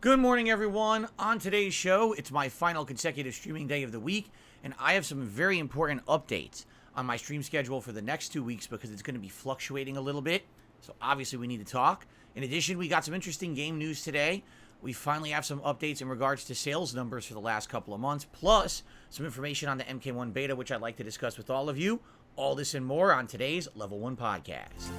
Good morning, everyone. On today's show, it's my final consecutive streaming day of the week, and I have some very important updates on my stream schedule for the next 2 weeks because it's going to be fluctuating a little bit. So obviously we need to talk. In addition, we got some interesting game news today. We finally have some updates in regards to sales numbers for the last couple of months, plus some information on the MK1 beta, which I'd like to discuss with all of you. All this and more on today's Level 1 podcast.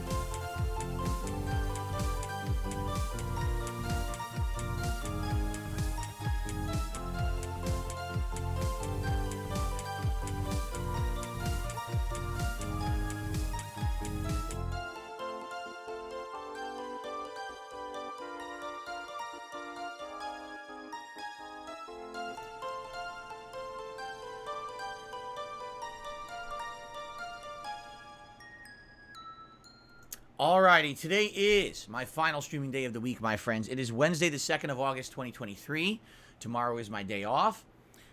Alrighty, today is my final streaming day of the week, my friends. It is Wednesday, the 2nd of August, 2023. Tomorrow is my day off.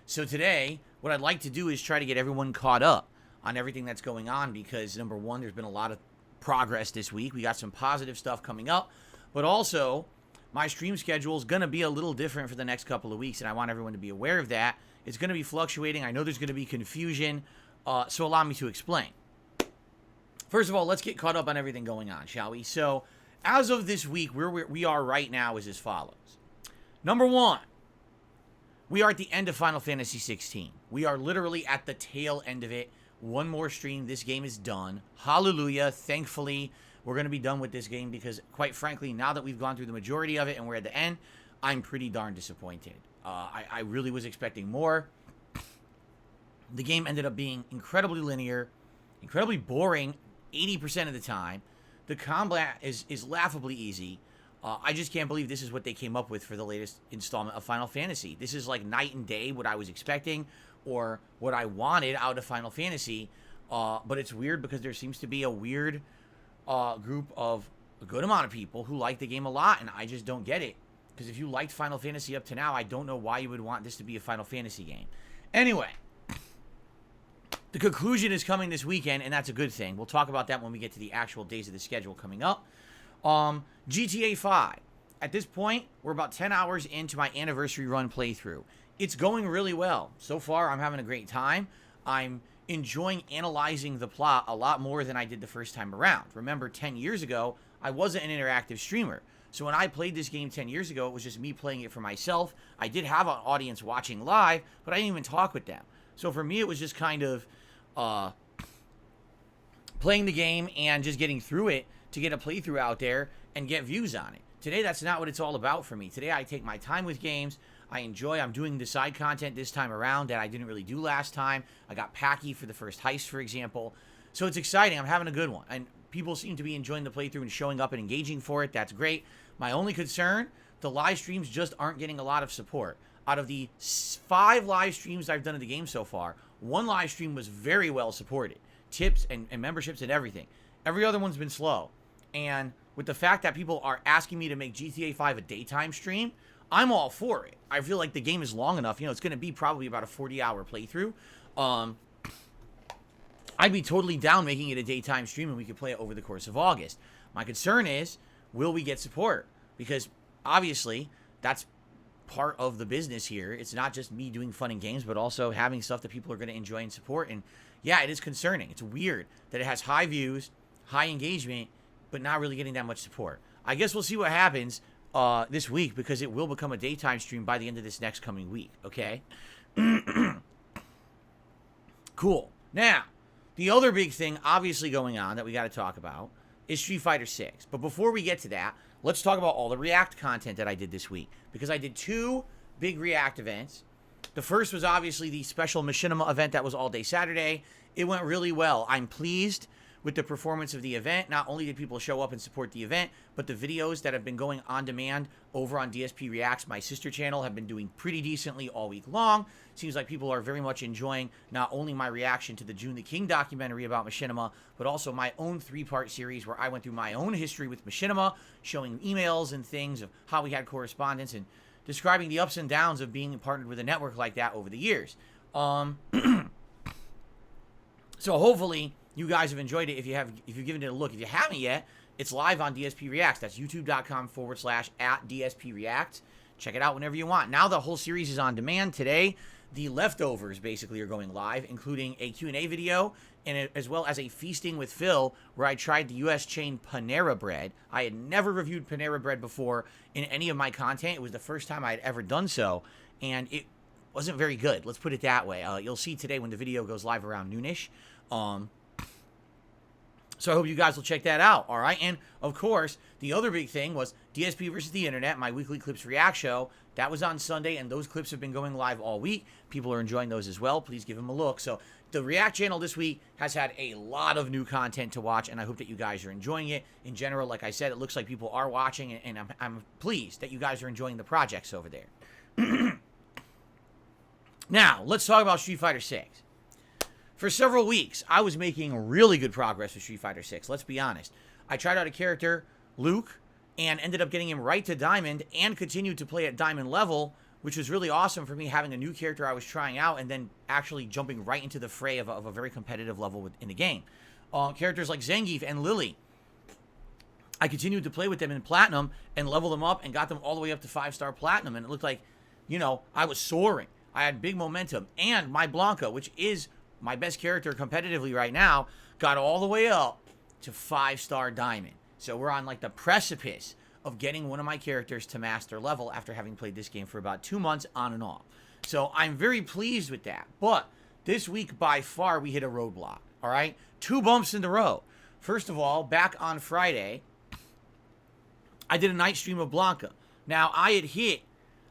So today, what I'd like to do is try to get everyone caught up on everything that's going on because, number one, there's been a lot of progress this week. We got some positive stuff coming up, but also, my stream schedule is going to be a little different for the next couple of weeks, and I want everyone to be aware of that. It's going to be fluctuating. I know there's going to be confusion, so allow me to explain. First of all, let's get caught up on everything going on, shall we? So, as of this week, where we are right now is as follows. Number one, we are at the end of Final Fantasy 16. We are literally at the tail end of it. One more stream, this game is done. Hallelujah. Thankfully, we're going to be done with this game because, quite frankly, now that we've gone through the majority of it and we're at the end, I'm pretty darn disappointed. I really was expecting more. The game ended up being incredibly linear, incredibly boring 80% of the time. The combat is laughably easy. I just can't believe this is what they came up with for the latest installment of Final Fantasy. This is like night and day what I was expecting or what I wanted out of Final Fantasy. But it's weird because there seems to be a weird group of a good amount of people who like the game a lot, and I just don't get it. Because if you liked Final Fantasy up to now, I don't know why you would want this to be a Final Fantasy game. Anyway, the conclusion is coming this weekend, and that's a good thing. We'll talk about that when we get to the actual days of the schedule coming up. GTA 5. At this point, we're about 10 hours into my anniversary run playthrough. It's going really well. So far, I'm having a great time. I'm enjoying analyzing the plot a lot more than I did the first time around. Remember, 10 years ago, I wasn't an interactive streamer. So when I played this game 10 years ago, it was just me playing it for myself. I did have an audience watching live, but I didn't even talk with them. So for me, it was just kind of playing the game and just getting through it to get a playthrough out there and get views on it. Today, that's not what it's all about for me. Today, I take my time with games. I'm doing the side content this time around that I didn't really do last time. I got Packy for the first heist, for example. So it's exciting. I'm having a good one. And people seem to be enjoying the playthrough and showing up and engaging for it. That's great. My only concern, the live streams just aren't getting a lot of support. Out of the 5 live streams I've done of the game so far, 1 live stream was very well supported. Tips and memberships and everything. Every other one's been slow. And with the fact that people are asking me to make GTA 5 a daytime stream, I'm all for it. I feel like the game is long enough. You know, it's going to be probably about a 40-hour playthrough. I'd be totally down making it a daytime stream and we could play it over the course of August. My concern is, will we get support? Because obviously, that's part of the business here. It's not just me doing fun and games, but also having stuff that people are going to enjoy and support. And yeah, it is concerning. It's weird that it has high views, high engagement, but not really getting that much support. I guess we'll see what happens this week because it will become a daytime stream by the end of this next coming week, okay? Cool. Now, the other big thing obviously going on that we got to talk about is Street Fighter 6. But before we get to that, let's talk about all the React content that I did this week. Because I did 2 big React events. The first was obviously the special Machinima event that was all day Saturday. It went really well. I'm pleased with the performance of the event. Not only did people show up and support the event, but the videos that have been going on demand over on DSP Reacts, my sister channel, have been doing pretty decently all week long. Seems like people are very much enjoying not only my reaction to the June the King documentary about Machinima, but also my own 3-part series where I went through my own history with Machinima, showing emails and things of how we had correspondence and describing the ups and downs of being partnered with a network like that over the years. So hopefully you guys have enjoyed it if you've given it a look. If you haven't yet, it's live on DSP Reacts. That's youtube.com/@DSP React. Check it out whenever you want. Now the whole series is on demand. Today, the leftovers basically are going live, including a Q&A video and as well as a Feasting with Phil where I tried the U.S. chain Panera Bread. I had never reviewed Panera Bread before in any of my content. It was the first time I had ever done so, and it wasn't very good. Let's put it that way. You'll see today when the video goes live around noonish. So I hope you guys will check that out, all right? And, of course, the other big thing was DSP versus the Internet, my weekly Clips React show. That was on Sunday, and those clips have been going live all week. People are enjoying those as well. Please give them a look. So the React channel this week has had a lot of new content to watch, and I hope that you guys are enjoying it. In general, like I said, it looks like people are watching, and I'm pleased that you guys are enjoying the projects over there. Now, let's talk about Street Fighter 6. For several weeks, I was making really good progress with Street Fighter 6. Let's be honest. I tried out a character, Luke, and ended up getting him right to Diamond and continued to play at Diamond level, which was really awesome for me, having a new character I was trying out and then actually jumping right into the fray of a very competitive level in the game. Characters like Zangief and Lily, I continued to play with them in Platinum and level them up and got them all the way up to 5-star Platinum, and it looked like, you know, I was soaring. I had big momentum, and my Blanca, which is my best character competitively right now, got all the way up to 5-star Diamond. So we're on like the precipice of getting one of my characters to master level after having played this game for about 2 months on and off. So I'm very pleased with that. But this week, by far, we hit a roadblock, all right? 2 bumps in the road. First of all, back on Friday, I did a night stream of Blanca. Now, I had hit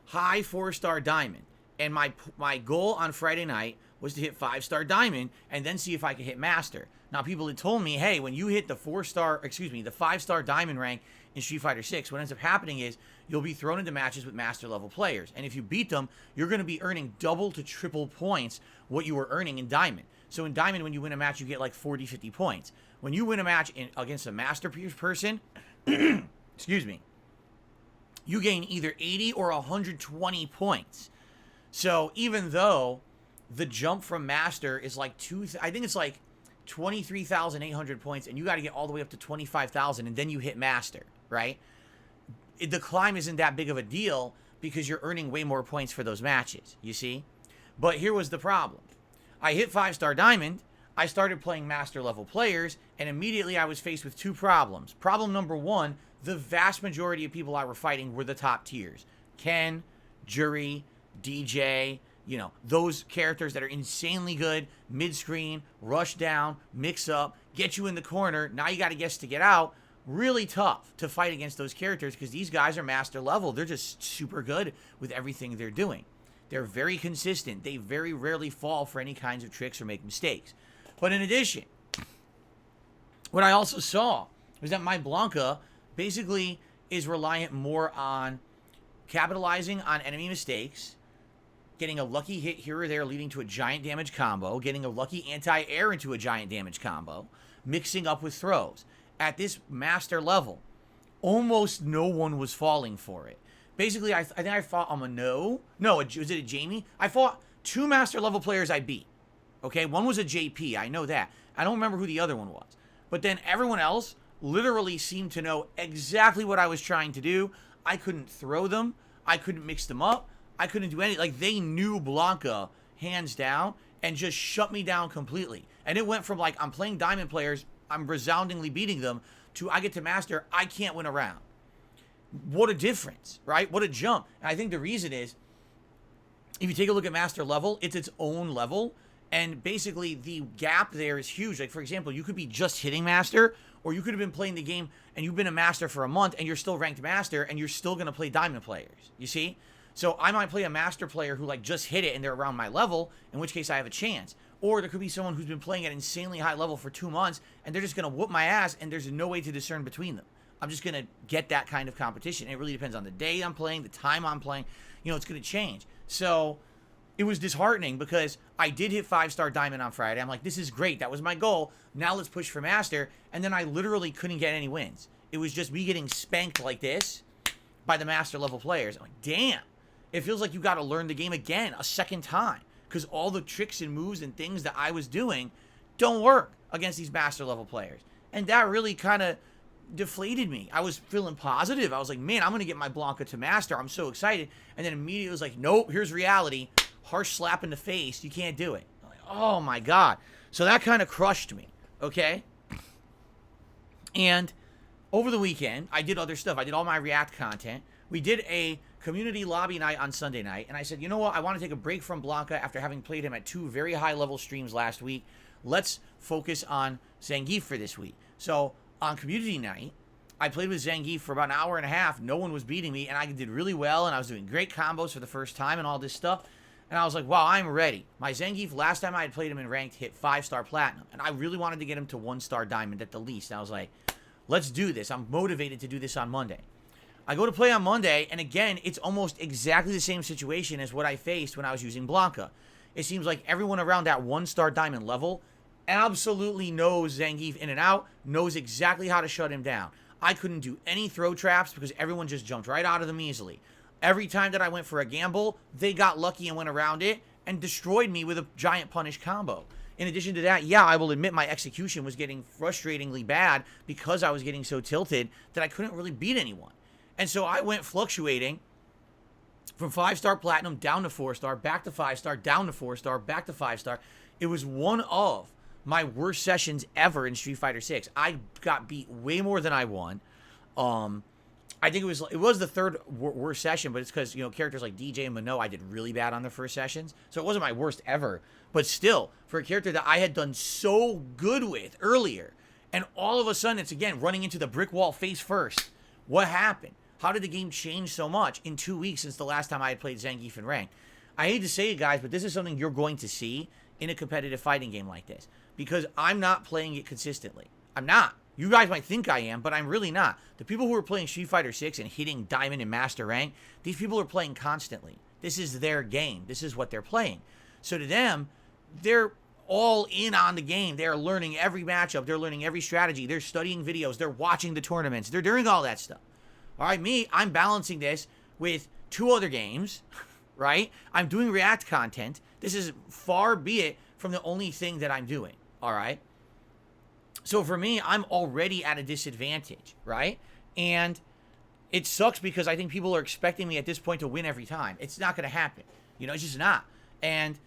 high 4-star Diamond, and my goal on Friday night was to hit 5-star Diamond and then see if I could hit Master. Now, people had told me, hey, when you hit the 5-star Diamond rank in Street Fighter 6, what ends up happening is you'll be thrown into matches with Master level players. And if you beat them, you're going to be earning double to triple points what you were earning in Diamond. So in Diamond, when you win a match, you get like 40, 50 points. When you win a match against a Master person, excuse me, you gain either 80 or 120 points. So even though the jump from Master is like I think it's like 23,800 points, and you got to get all the way up to 25,000, and then you hit Master, right? The climb isn't that big of a deal because you're earning way more points for those matches, you see? But here was the problem. I hit 5-star Diamond, I started playing Master level players, and immediately I was faced with 2 problems. Problem number 1, the vast majority of people I were fighting were the top tiers. Ken, Jury, DJ, you know, those characters that are insanely good, mid-screen, rush down, mix up, get you in the corner. Now you got to guess to get out. Really tough to fight against those characters because these guys are Master level. They're just super good with everything they're doing. They're very consistent. They very rarely fall for any kinds of tricks or make mistakes. But in addition, what I also saw was that my Blanca basically is reliant more on capitalizing on enemy mistakes, getting a lucky hit here or there leading to a giant damage combo, getting a lucky anti-air into a giant damage combo, mixing up with throws. At this Master level, almost no one was falling for it. Basically, I think I fought was it a Jamie? I fought 2 Master level players I beat. Okay, one was a JP, I know that. I don't remember who the other one was. But then everyone else literally seemed to know exactly what I was trying to do. I couldn't throw them. I couldn't mix them up. I couldn't do anything. Like, they knew Blanca, hands down, and just shut me down completely. And it went from, like, I'm playing Diamond players, I'm resoundingly beating them, to I get to Master, I can't win a round. What a difference, right? What a jump. And I think the reason is, if you take a look at Master level, it's its own level, and basically the gap there is huge. Like, for example, you could be just hitting Master, or you could have been playing the game, and you've been a Master for a month, and you're still ranked Master, and you're still going to play Diamond players, you see? So I might play a Master player who like just hit it and they're around my level, in which case I have a chance. Or there could be someone who's been playing at an insanely high level for 2 months, and they're just going to whoop my ass, and there's no way to discern between them. I'm just going to get that kind of competition. It really depends on the day I'm playing, the time I'm playing. You know, it's going to change. So it was disheartening because I did hit 5-star diamond on Friday. I'm like, this is great. That was my goal. Now let's push for master. And then I literally couldn't get any wins. It was just me getting spanked like this by the master level players. I'm like, damn. It feels like you got to learn the game again a second time because all the tricks and moves and things that I was doing don't work against these master level players. And that really kind of deflated me. I was feeling positive. I was like, man, I'm going to get my Blanca to master. I'm so excited. And then immediately it was like, nope, here's reality. Harsh slap in the face. You can't do it. I'm like, oh my God. So that kind of crushed me. Okay. And over the weekend, I did other stuff. I did all my React content. We did a community lobby night on Sunday night. And I said, you know what? I want to take a break from Blanca after having played him at 2 very high level streams last week. Let's focus on Zangief for this week. So on community night, I played with Zangief for about an hour and a half. No one was beating me, and I did really well, and I was doing great combos for the first time and all this stuff. And I was like, wow, I'm ready. My Zangief, last time I had played him in ranked, hit 5-star platinum, and I really wanted to get him to 1-star diamond at the least. And I was like, let's do this. I'm motivated to do this on Monday. I go to play on Monday, and again, it's almost exactly the same situation as what I faced when I was using Blanca. It seems like everyone around that 1-star diamond level absolutely knows Zangief in and out, knows exactly how to shut him down. I couldn't do any throw traps because everyone just jumped right out of them easily. Every time that I went for a gamble, they got lucky and went around it and destroyed me with a giant punish combo. In addition to that, yeah, I will admit my execution was getting frustratingly bad because I was getting so tilted that I couldn't really beat anyone. And so I went fluctuating from 5-star platinum down to 4-star, back to 5-star, down to 4-star, back to 5-star. It was one of my worst sessions ever in Street Fighter 6. I got beat way more than I won. I think it was the third worst session, but it's because, you know, characters like DJ and Mano, I did really bad on their first sessions. So it wasn't my worst ever. But still, for a character that I had done so good with earlier, and all of a sudden it's, again, running into the brick wall face first. What happened? How did the game change so much in 2 weeks since the last time I had played Zangief in ranked? I hate to say it, guys, but this is something you're going to see in a competitive fighting game like this. Because I'm not playing it consistently. I'm not. You guys might think I am, but I'm really not. The people who are playing Street Fighter 6 and hitting Diamond and Master Rank, these people are playing constantly. This is their game. This is what they're playing. So to them, they're all in on the game. They're learning every matchup. They're learning every strategy. They're studying videos. They're watching the tournaments. They're doing all that stuff. All right, me, I'm balancing this with 2 other games, right? I'm doing React content. This is far be it from the only thing that I'm doing, all right? So for me, I'm already at a disadvantage, right? And it sucks because I think people are expecting me at this point to win every time. It's not going to happen. You know, it's just not. And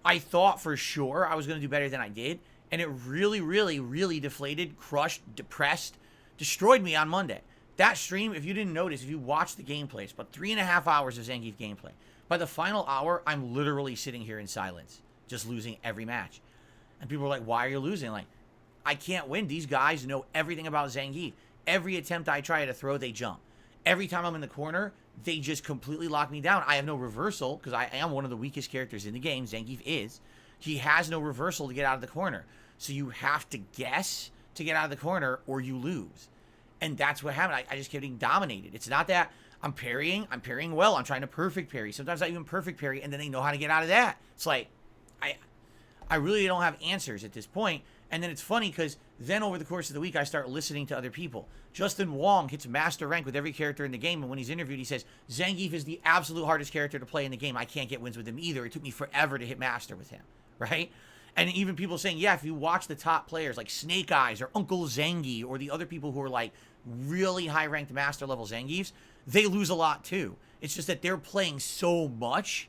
I thought for sure I was going to do better than I did. And it really, really, really deflated, crushed, depressed, destroyed me on Monday. That stream, if you didn't notice, if you watched the gameplay, it's about 3.5 hours of Zangief gameplay. By the final hour, I'm literally sitting here in silence, just losing every match. And people are like, why are you losing? Like, I can't win. These guys know everything about Zangief. Every attempt I try to throw, they jump. Every time I'm in the corner, they just completely lock me down. I have no reversal because I am one of the weakest characters in the game. Zangief is. He has no reversal to get out of the corner. So you have to guess to get out of the corner or you lose. And that's what happened. I just kept getting dominated. It's not that I'm parrying. I'm parrying well. I'm trying to perfect parry. Sometimes I even perfect parry, and then they know how to get out of that. It's like, I really don't have answers at this point. And then it's funny because then over the course of the week, I start listening to other people. Justin Wong hits master rank with every character in the game. And when he's interviewed, he says, Zangief is the absolute hardest character to play in the game. I can't get wins with him either. It took me forever to hit master with him, right? And even people saying, yeah, if you watch the top players like Snake Eyes or Uncle Zangie or the other people who are like really high-ranked master level Zangiefs, they lose a lot too. It's just that they're playing so much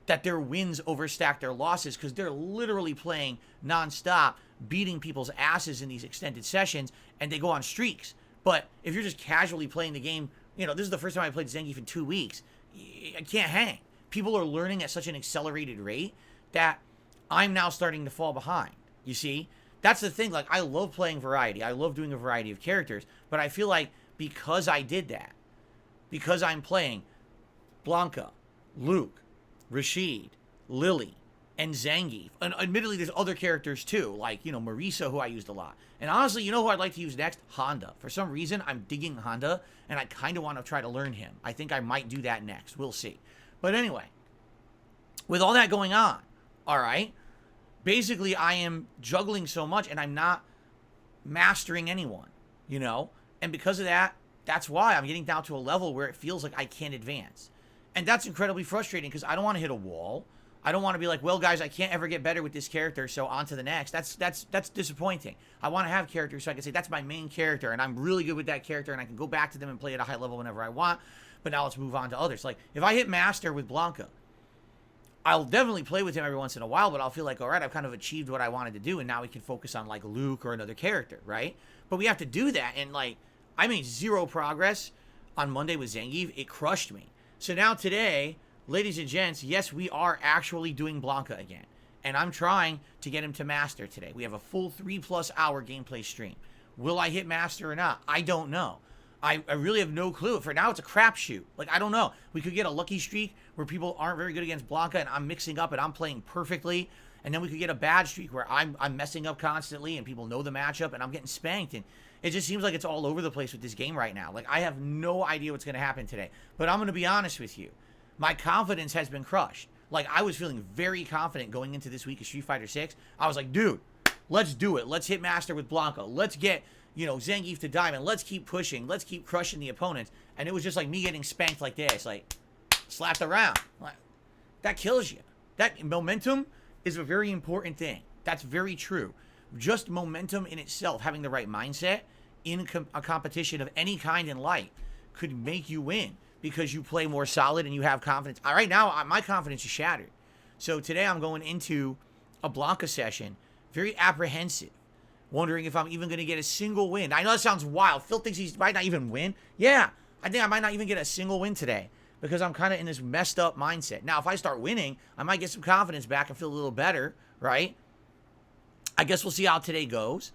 that their wins overstack their losses because they're literally playing nonstop, beating people's asses in these extended sessions, and they go on streaks. But if you're just casually playing the game, you know, this is the first time I played Zangief in 2 weeks. I can't hang. People are learning at such an accelerated rate that I'm now starting to fall behind. You see? That's the thing. Like, I love playing variety. I love doing a variety of characters. But I feel like because I did that, because I'm playing Blanca, Luke, Rashid, Lily, and Zangief. And admittedly, there's other characters too, like, you know, Marisa, who I used a lot. And honestly, you know who I'd like to use next? Honda. For some reason, I'm digging Honda, and I kind of want to try to learn him. I think I might do that next. We'll see. But anyway, with all that going on, all right, basically I am juggling so much, and I'm not mastering anyone, you know? And because of that, that's why I'm getting down to a level where it feels like I can't advance. And that's incredibly frustrating because I don't want to hit a wall. I don't want to be like, well, guys, I can't ever get better with this character, so on to the next. That's disappointing. I want to have characters so I can say, that's my main character, and I'm really good with that character, and I can go back to them and play at a high level whenever I want, but now let's move on to others. Like, if I hit Master with Blanca, I'll definitely play with him every once in a while, but I'll feel like, all right, I've kind of achieved what I wanted to do, and now we can focus on, like, Luke or another character, right? But we have to do that, and, like, I made zero progress on Monday with Zangief. It crushed me. So now today, ladies and gents, yes, we are actually doing Blanca again. And I'm trying to get him to Master today. We have a full 3+ hour gameplay stream. Will I hit Master or not? I don't know. I really have no clue. For now, it's a crapshoot. Like, I don't know. We could get a lucky streak where people aren't very good against Blanca and I'm mixing up and I'm playing perfectly. And then we could get a bad streak where I'm messing up constantly and people know the matchup and I'm getting spanked. And it just seems like it's all over the place with this game right now. Like, I have no idea what's going to happen today. But I'm going to be honest with you. My confidence has been crushed. Like, I was feeling very confident going into this week of Street Fighter 6. I was like, dude, let's do it. Let's hit Master with Blanca. Let's get, you know, Zangief to Diamond. Let's keep pushing. Let's keep crushing the opponents. And it was just like me getting spanked like this. Like, slapped around. Like, that kills you. That momentum is a very important thing. That's very true. Just momentum in itself, having the right mindset in a competition of any kind in life could make you win because you play more solid and you have confidence. Right now, my confidence is shattered. So today I'm going into a Blanca session very apprehensive, wondering if I'm even going to get a single win. I know that sounds wild. Phil thinks he might not even win. Yeah, I think I might not even get a single win today because I'm kind of in this messed up mindset. Now, if I start winning, I might get some confidence back and feel a little better, right? I guess we'll see how today goes.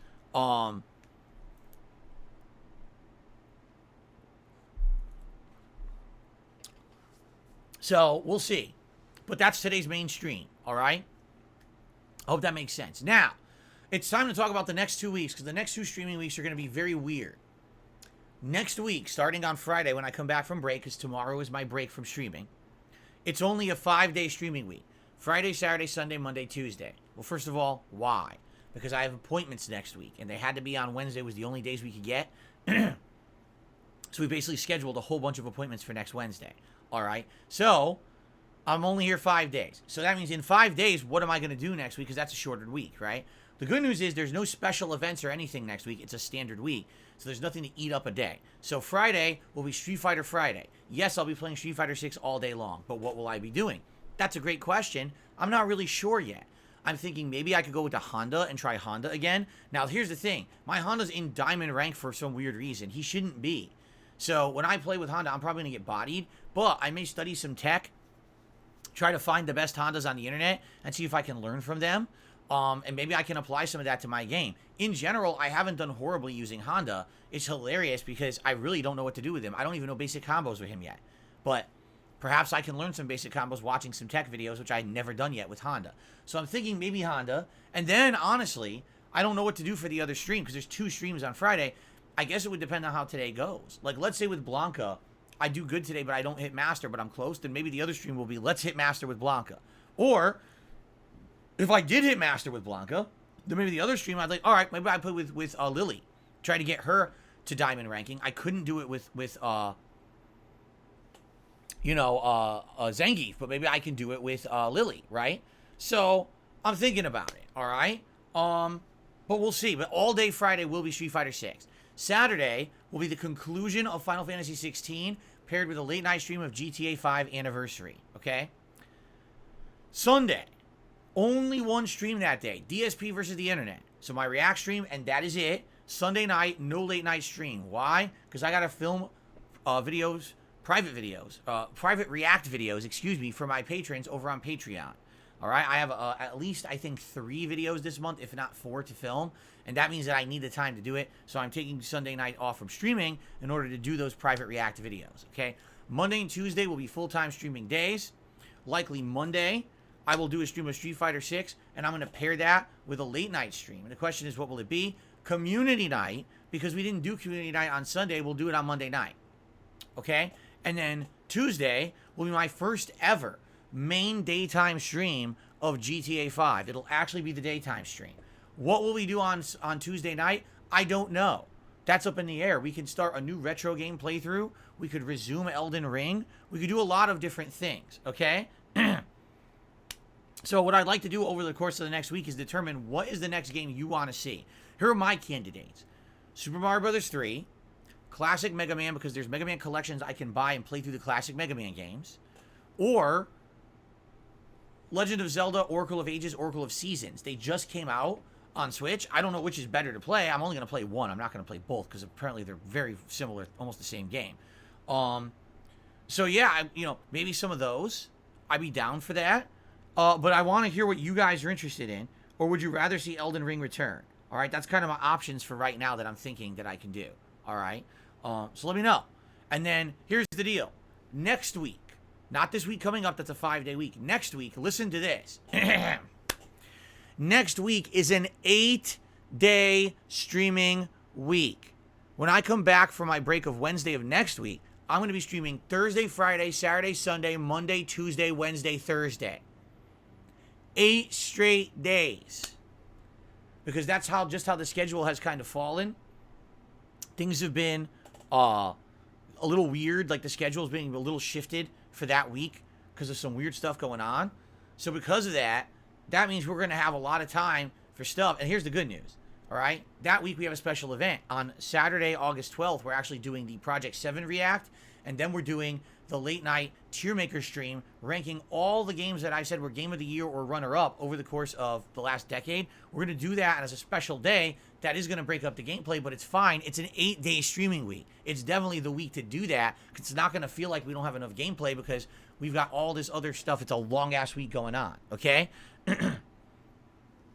So, we'll see. But that's today's main stream, all right? I hope that makes sense. Now, it's time to talk about the next 2 weeks, because the next 2 streaming weeks are going to be very weird. Next week, starting on Friday when I come back from break, because tomorrow is my break from streaming, it's only a 5-day streaming week. Friday, Saturday, Sunday, Monday, Tuesday. Well, first of all, why? Because I have appointments next week, and they had to be on Wednesday was the only days we could get. So we basically scheduled a whole bunch of appointments for next Wednesday. All right. So I'm only here 5 days. So that means in 5 days, what am I going to do next week? Because that's a shorter week, right? The good news is there's no special events or anything next week. It's a standard week. So there's nothing to eat up a day. So Friday will be Street Fighter Friday. Yes, I'll be playing Street Fighter 6 all day long. But what will I be doing? That's a great question. I'm not really sure yet. I'm thinking maybe I could go with the Honda and try Honda again. Now, here's the thing. My Honda's in Diamond rank for some weird reason. He shouldn't be. So when I play with Honda, I'm probably going to get bodied. But I may study some tech, try to find the best Hondas on the internet, and see if I can learn from them. And maybe I can apply some of that to my game. In general, I haven't done horribly using Honda. It's hilarious because I really don't know what to do with him. I don't even know basic combos with him yet. But perhaps I can learn some basic combos watching some tech videos, which I've never done yet with Honda. So I'm thinking maybe Honda. And then, honestly, I don't know what to do for the other stream because there's 2 streams on Friday. I guess it would depend on how today goes. Like, let's say with Blanca, I do good today, but I don't hit Master, but I'm close. Then maybe the other stream will be, let's hit Master with Blanca. Or, if I did hit Master with Blanca, then maybe the other stream, I'd like, all right, maybe I play with Lily. Try to get her to Diamond ranking. I couldn't do it with Zangief, but maybe I can do it with Lily, right? So, I'm thinking about it, all right? But we'll see. But all day Friday will be Street Fighter 6. Saturday will be the conclusion of Final Fantasy 16, paired with a late night stream of GTA 5 Anniversary, okay? Sunday, only one stream that day, DSP versus the internet. So my React stream, and that is it. Sunday night, no late night stream. Why? Because I got to film videos, private React videos, for my patrons over on Patreon. All right, I have at least, I think, 3 videos this month, if not 4 to film. And that means that I need the time to do it. So I'm taking Sunday night off from streaming in order to do those private React videos, okay? Monday and Tuesday will be full-time streaming days. Likely Monday, I will do a stream of Street Fighter 6, and I'm going to pair that with a late night stream. And the question is, what will it be? Community night, because we didn't do community night on Sunday, we'll do it on Monday night. Okay? And then Tuesday will be my first ever main daytime stream of GTA 5. It'll actually be the daytime stream. What will we do on Tuesday night? I don't know. That's up in the air. We can start a new retro game playthrough. We could resume Elden Ring. We could do a lot of different things, okay? So what I'd like to do over the course of the next week is determine what is the next game you want to see. Here are my candidates. Super Mario Bros. 3, Classic Mega Man, because there's Mega Man collections I can buy and play through the classic Mega Man games, or Legend of Zelda, Oracle of Ages, Oracle of Seasons. They just came out on Switch. I don't know which is better to play. I'm only going to play one. I'm not going to play both because apparently they're very similar, almost the same game. So yeah, maybe some of those. I'd be down for that. But I want to hear what you guys are interested in, or would you rather see Elden Ring return? All right, that's kind of my options for right now that I'm thinking that I can do. All right, so let me know. And then here's the deal. Next week, not this week coming up, that's a 5-day week. Next week, listen to this. Next week is an 8-day streaming week. When I come back from my break of Wednesday of next week, I'm going to be streaming Thursday, Friday, Saturday, Sunday, Monday, Tuesday, Wednesday, Thursday. 8 straight days. Because that's just how the schedule has kind of fallen. Things have been a little weird. Like the schedule's being a little shifted for that week because of some weird stuff going on. So because of that, that means we're going to have a lot of time for stuff. And here's the good news. All right. That week we have a special event. On Saturday, August 12th, we're actually doing the Project 7 React. And then we're doing the late night tier maker stream, ranking all the games that I said were game of the year or runner up over the course of the last decade. We're going to do that as a special day. That is going to break up the gameplay, but it's fine. It's an 8-day streaming week. It's definitely the week to do that. It's not going to feel like we don't have enough gameplay because we've got all this other stuff. It's a long ass week going on. Okay.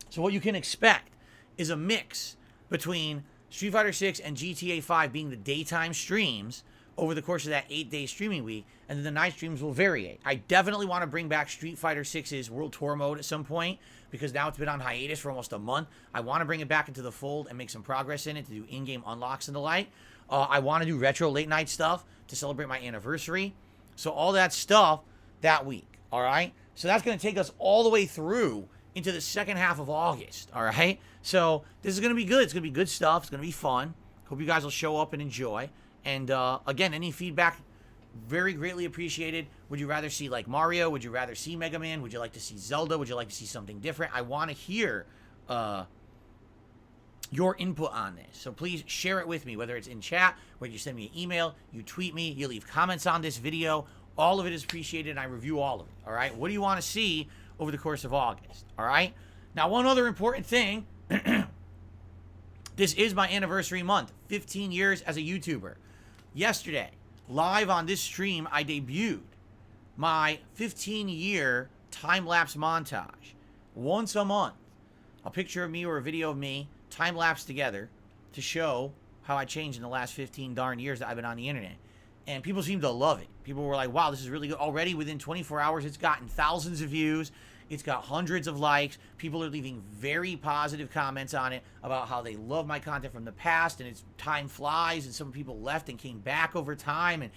So what you can expect is a mix between Street Fighter 6 and GTA 5 being the daytime streams over the course of that 8-day streaming week, and then the night streams will vary. I definitely want to bring back Street Fighter 6's World Tour mode at some point, because now it's been on hiatus for almost a month. I want to bring it back into the fold and make some progress in it to do in-game unlocks and the like. I want to do retro late night stuff to celebrate my anniversary. So all that stuff that week, all right? So that's going to take us all the way through into the second half of August, all right? So this is going to be good. It's going to be good stuff. It's going to be fun. Hope you guys will show up and enjoy. And again, any feedback, very greatly appreciated. Would you rather see like Mario? Would you rather see Mega Man? Would you like to see Zelda? Would you like to see something different? I want to hear your input on this. So please share it with me, whether it's in chat, whether you send me an email, you tweet me, you leave comments on this video. All of it is appreciated, and I review all of it, all right? What do you want to see over the course of August, all right? Now, one other important thing. This is my anniversary month, 15 years as a YouTuber. Yesterday, live on this stream, I debuted my 15-year time-lapse montage. Once a month, a picture of me or a video of me, time-lapse together, to show how I changed in the last 15 darn years that I've been on the internet. And people seem to love it. People were like, wow, this is really good. Already within 24 hours, it's gotten thousands of views. It's got hundreds of likes. People are leaving very positive comments on it about how they love my content from the past, and it's time flies, and some people left and came back over time. And,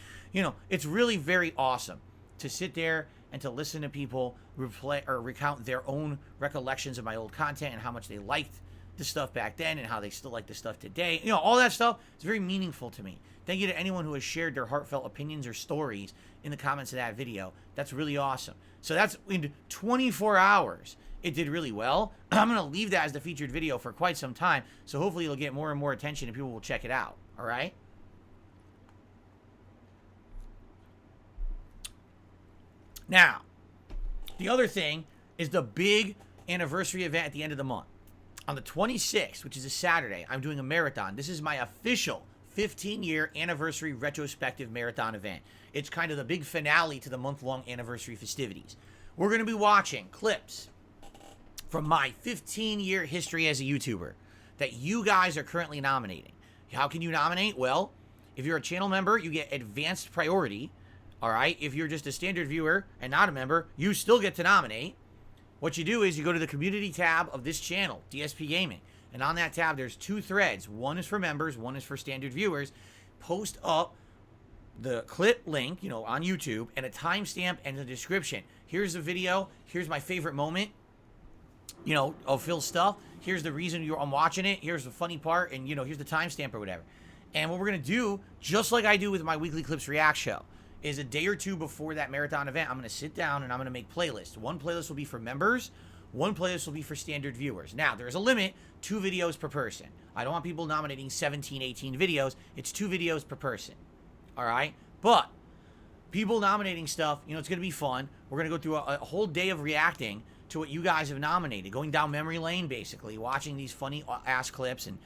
it's really very awesome to sit there and to listen to people recount their own recollections of my old content and how much they liked the stuff back then and how they still like the stuff today. All that stuff is very meaningful to me. Thank you to anyone who has shared their heartfelt opinions or stories in the comments of that video. That's really awesome. So that's in 24 hours. It did really well. I'm going to leave that as the featured video for quite some time. So hopefully it'll get more and more attention and people will check it out. All right? Now, the other thing is the big anniversary event at the end of the month. On the 26th, which is a Saturday, I'm doing a marathon. This is my official 15-year anniversary retrospective marathon event. It's kind of the big finale to the month-long anniversary festivities. We're going to be watching clips from my 15-year history as a YouTuber that you guys are currently nominating. How can you nominate? Well, if you're a channel member, you get advanced priority. All right? If you're just a standard viewer and not a member, you still get to nominate. what you do is you go to the community tab of this channel, DSP Gaming. And on that tab, there's 2 threads. One is for members, one is for standard viewers. Post up the clip link, on YouTube, and a timestamp and a description. Here's the video. Here's my favorite moment, of Phil's stuff. Here's the reason I'm watching it. Here's the funny part, and, here's the timestamp or whatever. And what we're going to do, just like I do with my Weekly Clips React show, is a day or two before that marathon event, I'm going to sit down and I'm going to make playlists. One playlist will be for members. One playlist will be for standard viewers. Now, there's a limit, 2 videos per person. I don't want people nominating 17, 18 videos. It's 2 videos per person. All right? But people nominating stuff, it's going to be fun. We're going to go through a whole day of reacting to what you guys have nominated, going down memory lane, basically, watching these funny ass clips and,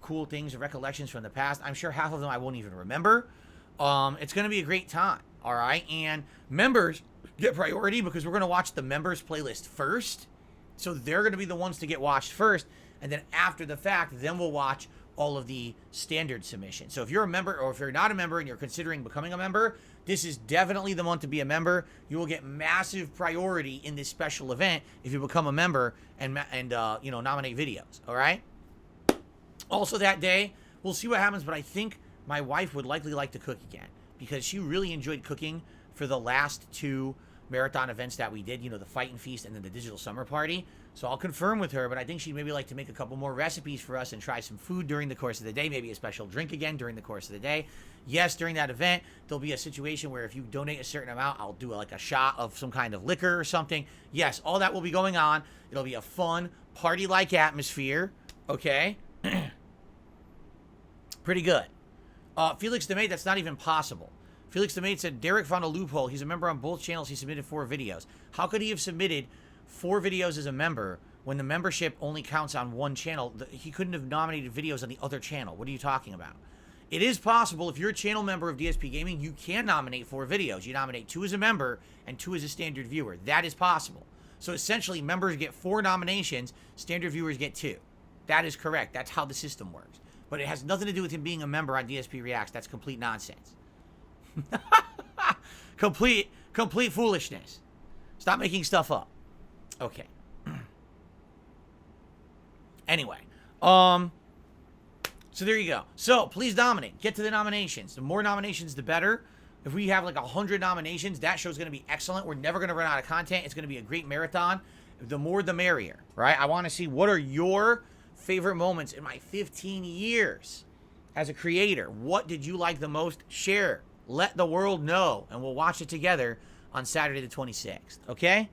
cool things and recollections from the past. I'm sure half of them I won't even remember. It's going to be a great time. All right? And members get priority because we're going to watch the members playlist first. So they're going to be the ones to get watched first. And then after the fact, then we'll watch all of the standard submissions. So if you're a member, or if you're not a member and you're considering becoming a member, this is definitely the month to be a member. You will get massive priority in this special event if you become a member and nominate videos. All right? Also that day, we'll see what happens, but I think my wife would likely like to cook again because she really enjoyed cooking for the last 2 marathon events that we did, the Fight and Feast and then the Digital Summer Party. So I'll confirm with her, but I think she'd maybe like to make a couple more recipes for us and try some food during the course of the day, maybe a special drink again during the course of the day. Yes, during that event, there'll be a situation where if you donate a certain amount, I'll do like a shot of some kind of liquor or something. Yes, all that will be going on. It'll be a fun, party-like atmosphere, okay? Pretty good. Felix DeMate, that's not even possible. Felix DeMate said, Derek found a loophole. He's a member on both channels. He submitted 4 videos. How could he have submitted 4 videos as a member when the membership only counts on one channel? He couldn't have nominated videos on the other channel. What are you talking about? It is possible, if you're a channel member of DSP Gaming, you can nominate 4 videos. You nominate 2 as a member and 2 as a standard viewer. That is possible. So essentially, members get 4 nominations, standard viewers get 2. That is correct. That's how the system works. But it has nothing to do with him being a member on DSP Reacts. That's complete nonsense. complete foolishness. Stop making stuff up. Okay. Anyway, so there you go. So please nominate. Get to the nominations. The more nominations, the better. If we have like 100 nominations, that show's going to be excellent. We're never going to run out of content. It's going to be a great marathon. The more, the merrier, right? I want to see what are your favorite moments in my 15 years as a creator. What did you like the most? Share. Let the world know, and we'll watch it together on Saturday the 26th. Okay?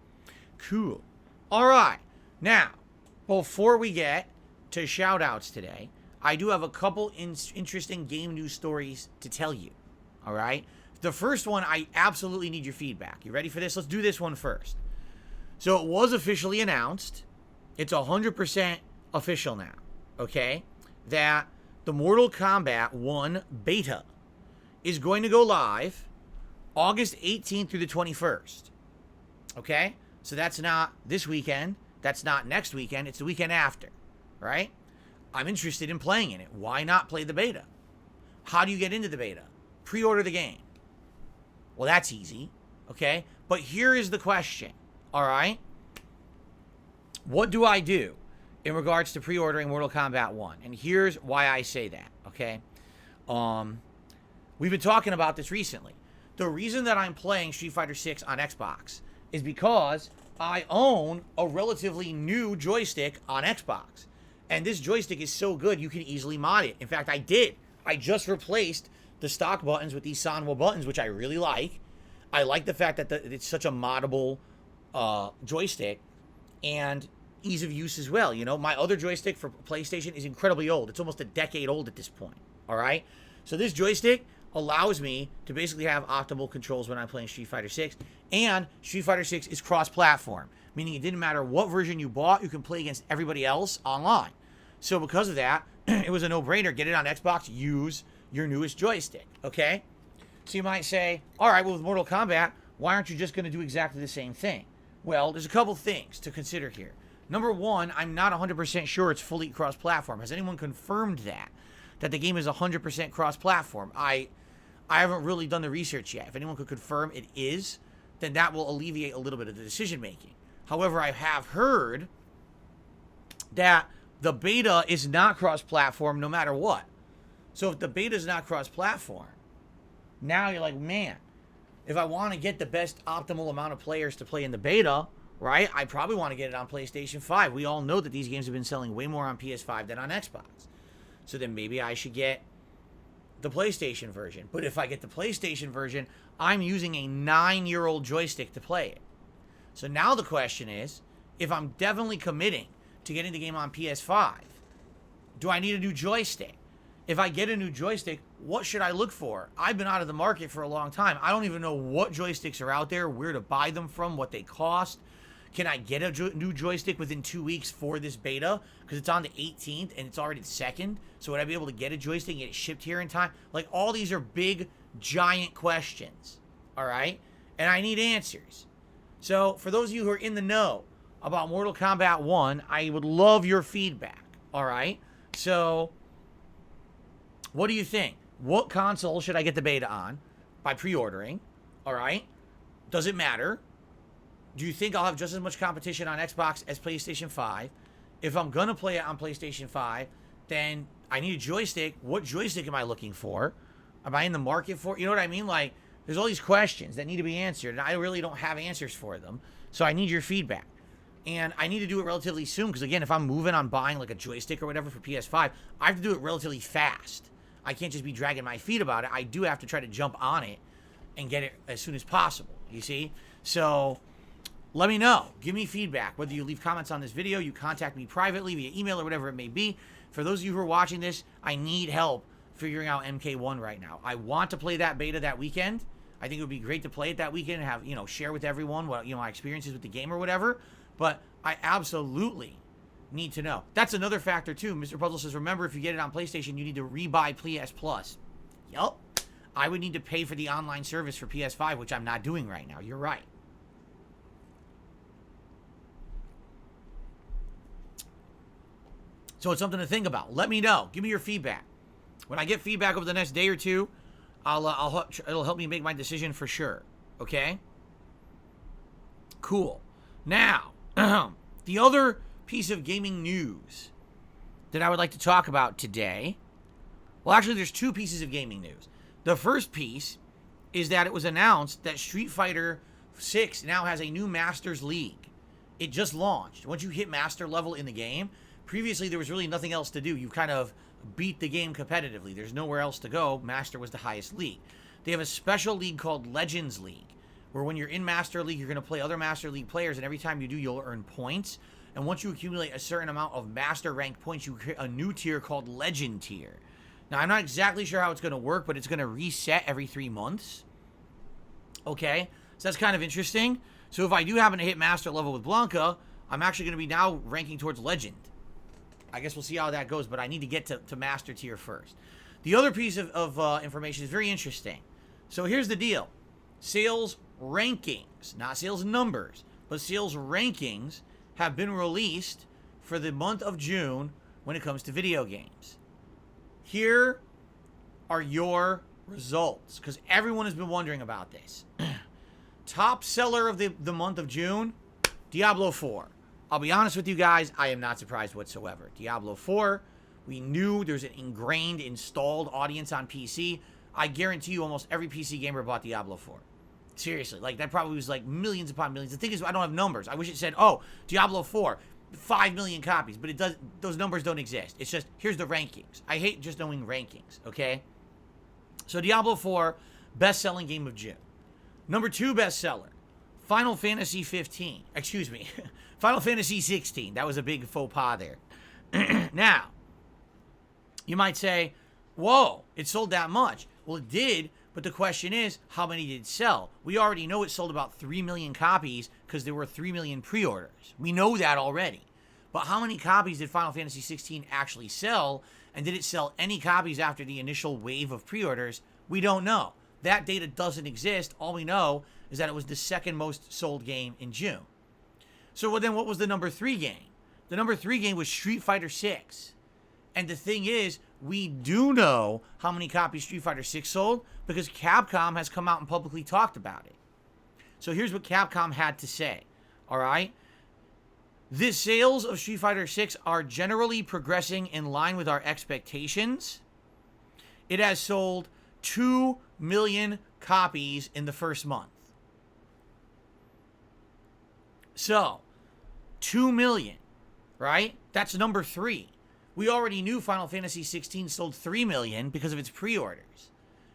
Cool. All right. Now, before we get to shout-outs today, I do have a couple interesting game news stories to tell you. All right? The first one, I absolutely need your feedback. You ready for this? Let's do this one first. So it was officially announced. It's 100% official now. Okay? That the Mortal Kombat 1 beta is going to go live August 18th through the 21st. Okay? So that's not this weekend. That's not next weekend. It's the weekend after. Right? I'm interested in playing in it. Why not play the beta? How do you get into the beta? Pre-order the game. Well, that's easy. Okay? But here is the question. All right? What do I do in regards to pre-ordering Mortal Kombat 1? And here's why I say that. Okay? We've been talking about this recently. The reason that I'm playing Street Fighter 6 on Xbox is because I own a relatively new joystick on Xbox. And this joystick is so good, you can easily mod it. In fact, I did. I just replaced the stock buttons with these Sanwa buttons, which I really like. I like the fact that it's such a moddable joystick and ease of use as well. You know, my other joystick for PlayStation is incredibly old. It's almost a decade old at this point. All right? So this joystick allows me to basically have optimal controls when I'm playing Street Fighter 6. And Street Fighter 6 is cross-platform, meaning it didn't matter what version you bought, you can play against everybody else online. So because of that, it was a no-brainer. Get it on Xbox, use your newest joystick, okay? So you might say, all right, well, with Mortal Kombat, why aren't you just going to do exactly the same thing? Well, there's a couple things to consider here. Number one, I'm not 100% sure it's fully cross-platform. Has anyone confirmed that the game is 100% cross-platform? I haven't really done the research yet. If anyone could confirm it is, then that will alleviate a little bit of the decision-making. However, I have heard that the beta is not cross-platform no matter what. So if the beta is not cross-platform, now you're like, man, if I want to get the best optimal amount of players to play in the beta, right, I probably want to get it on PlayStation 5. We all know that these games have been selling way more on PS5 than on Xbox. So then maybe I should get the PlayStation version. But if I get the PlayStation version, I'm using a 9-year-old joystick to play it. So now the question is, if I'm definitely committing to getting the game on PS5, do I need a new joystick? If I get a new joystick, what should I look for? I've been out of the market for a long time. I don't even know what joysticks are out there, where to buy them from, what they cost. Can I get a new joystick within 2 weeks for this beta? Because it's on the 18th and it's already the 2nd. So would I be able to get a joystick and get it shipped here in time? Like, all these are big, giant questions. All right? And I need answers. So for those of you who are in the know about Mortal Kombat 1, I would love your feedback. All right? So what do you think? What console should I get the beta on by pre-ordering? All right? Does it matter? Do you think I'll have just as much competition on Xbox as PlayStation 5? If I'm going to play it on PlayStation 5, then I need a joystick. What joystick am I looking for? Am I in the market for? You know what I mean? Like, there's all these questions that need to be answered, and I really don't have answers for them. So I need your feedback. And I need to do it relatively soon, because again, if I'm moving on buying like a joystick or whatever for PS5, I have to do it relatively fast. I can't just be dragging my feet about it. I do have to try to jump on it and get it as soon as possible, you see? So let me know. Give me feedback. Whether you leave comments on this video, you contact me privately via email or whatever it may be. For those of you who are watching this, I need help figuring out MK1 right now. I want to play that beta that weekend. I think it would be great to play it that weekend and have, you know, share with everyone what, you know, my experiences with the game or whatever. But I absolutely need to know. That's another factor too. Mr. Puzzle says, remember, if you get it on PlayStation, you need to rebuy PS Plus. Yup. I would need to pay for the online service for PS5, which I'm not doing right now. You're right. So it's something to think about. Let me know. Give me your feedback. When I get feedback over the next day or two, it'll help me make my decision for sure. Okay? Cool. Now, the other piece of gaming news that I would like to talk about today, well, actually, there's two pieces of gaming news. The first piece is that it was announced that Street Fighter 6 now has a new Masters League. It just launched. Once you hit Master level in the game, previously there was really nothing else to do. You kind of beat the game competitively. There's nowhere else to go. Master was the highest league. They have a special league called Legends League, where when you're in Master League, you're going to play other Master League players, and every time you do, you'll earn points. And once you accumulate a certain amount of Master ranked points, you create a new tier called Legend Tier. Now, I'm not exactly sure how it's going to work, but it's going to reset every 3 months. Okay? So that's kind of interesting. So if I do happen to hit Master level with Blanca, I'm actually going to be now ranking towards Legend. I guess we'll see how that goes, but I need to get to Master Tier first. The other piece of information is very interesting. So here's the deal. Sales rankings, not sales numbers, but sales rankings have been released for the month of June when it comes to video games. Here are your results, because everyone has been wondering about this. Top seller of the month of June, Diablo 4. I'll be honest with you guys, I am not surprised whatsoever. Diablo 4, we knew there's an ingrained, installed audience on PC. I guarantee you almost every PC gamer bought Diablo 4. Seriously, like, that probably was like millions upon millions. The thing is, I don't have numbers. I wish it said, oh, Diablo 4, 5 million copies, but it does. Those numbers don't exist. It's just, here's the rankings. I hate just knowing rankings, okay? So Diablo 4, best-selling game of June. Number 2 bestseller, Final Fantasy 15. Excuse me. Final Fantasy 16. That was a big faux pas there. Now, you might say, whoa, it sold that much. Well, it did, but the question is, how many did it sell? We already know it sold about 3 million copies because there were 3 million pre-orders. We know that already. But how many copies did Final Fantasy 16 actually sell? And did it sell any copies after the initial wave of pre-orders? We don't know. That data doesn't exist. All we know is that it was the second most sold game in June. So then what was the number 3 game? The number 3 game was Street Fighter 6. And the thing is, we do know how many copies Street Fighter 6 sold because Capcom has come out and publicly talked about it. So here's what Capcom had to say. All right? The sales of Street Fighter 6 are generally progressing in line with our expectations. It has sold 2 million copies in the first month. So, 2 million, right? That's number 3. We already knew Final Fantasy 16 sold 3 million because of its pre-orders.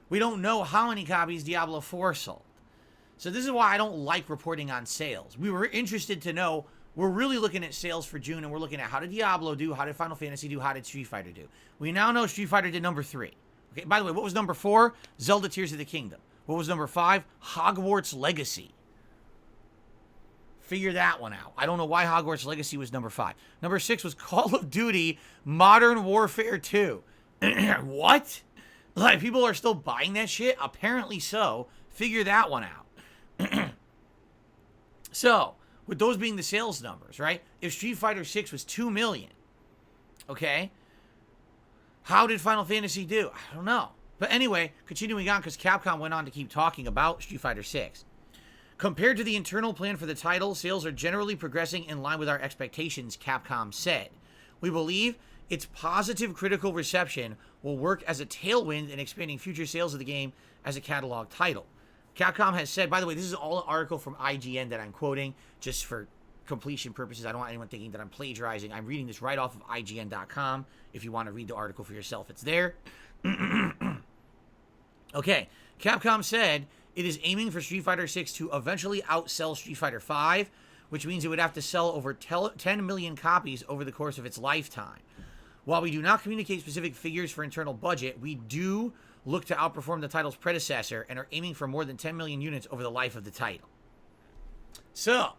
We don't know how many copies Diablo 4 sold. So this is why I don't like reporting on sales. We were interested to know, we're really looking at sales for June, and we're looking at how did Diablo do, how did Final Fantasy do, how did Street Fighter do. We now know Street Fighter did number 3. Okay, by the way, what was number 4? Zelda Tears of the Kingdom. What was number 5? Hogwarts Legacy. Figure that one out. I don't know why Hogwarts Legacy was number 5. Number 6 was Call of Duty Modern Warfare 2. What? Like, people are still buying that shit? Apparently so. Figure that one out. So, with those being the sales numbers, right? If Street Fighter 6 was 2 million, okay? How did Final Fantasy do? I don't know. But anyway, continuing on, because Capcom went on to keep talking about Street Fighter 6. Compared to the internal plan for the title, sales are generally progressing in line with our expectations, Capcom said. We believe its positive critical reception will work as a tailwind in expanding future sales of the game as a catalog title. Capcom has said, by the way, this is all an article from IGN that I'm quoting, just for completion purposes. I don't want anyone thinking that I'm plagiarizing. I'm reading this right off of IGN.com. If you want to read the article for yourself, it's there. Okay, Capcom said it is aiming for Street Fighter 6 to eventually outsell Street Fighter 5, which means it would have to sell over 10 million copies over the course of its lifetime. While we do not communicate specific figures for internal budget, we do look to outperform the title's predecessor and are aiming for more than 10 million units over the life of the title. So,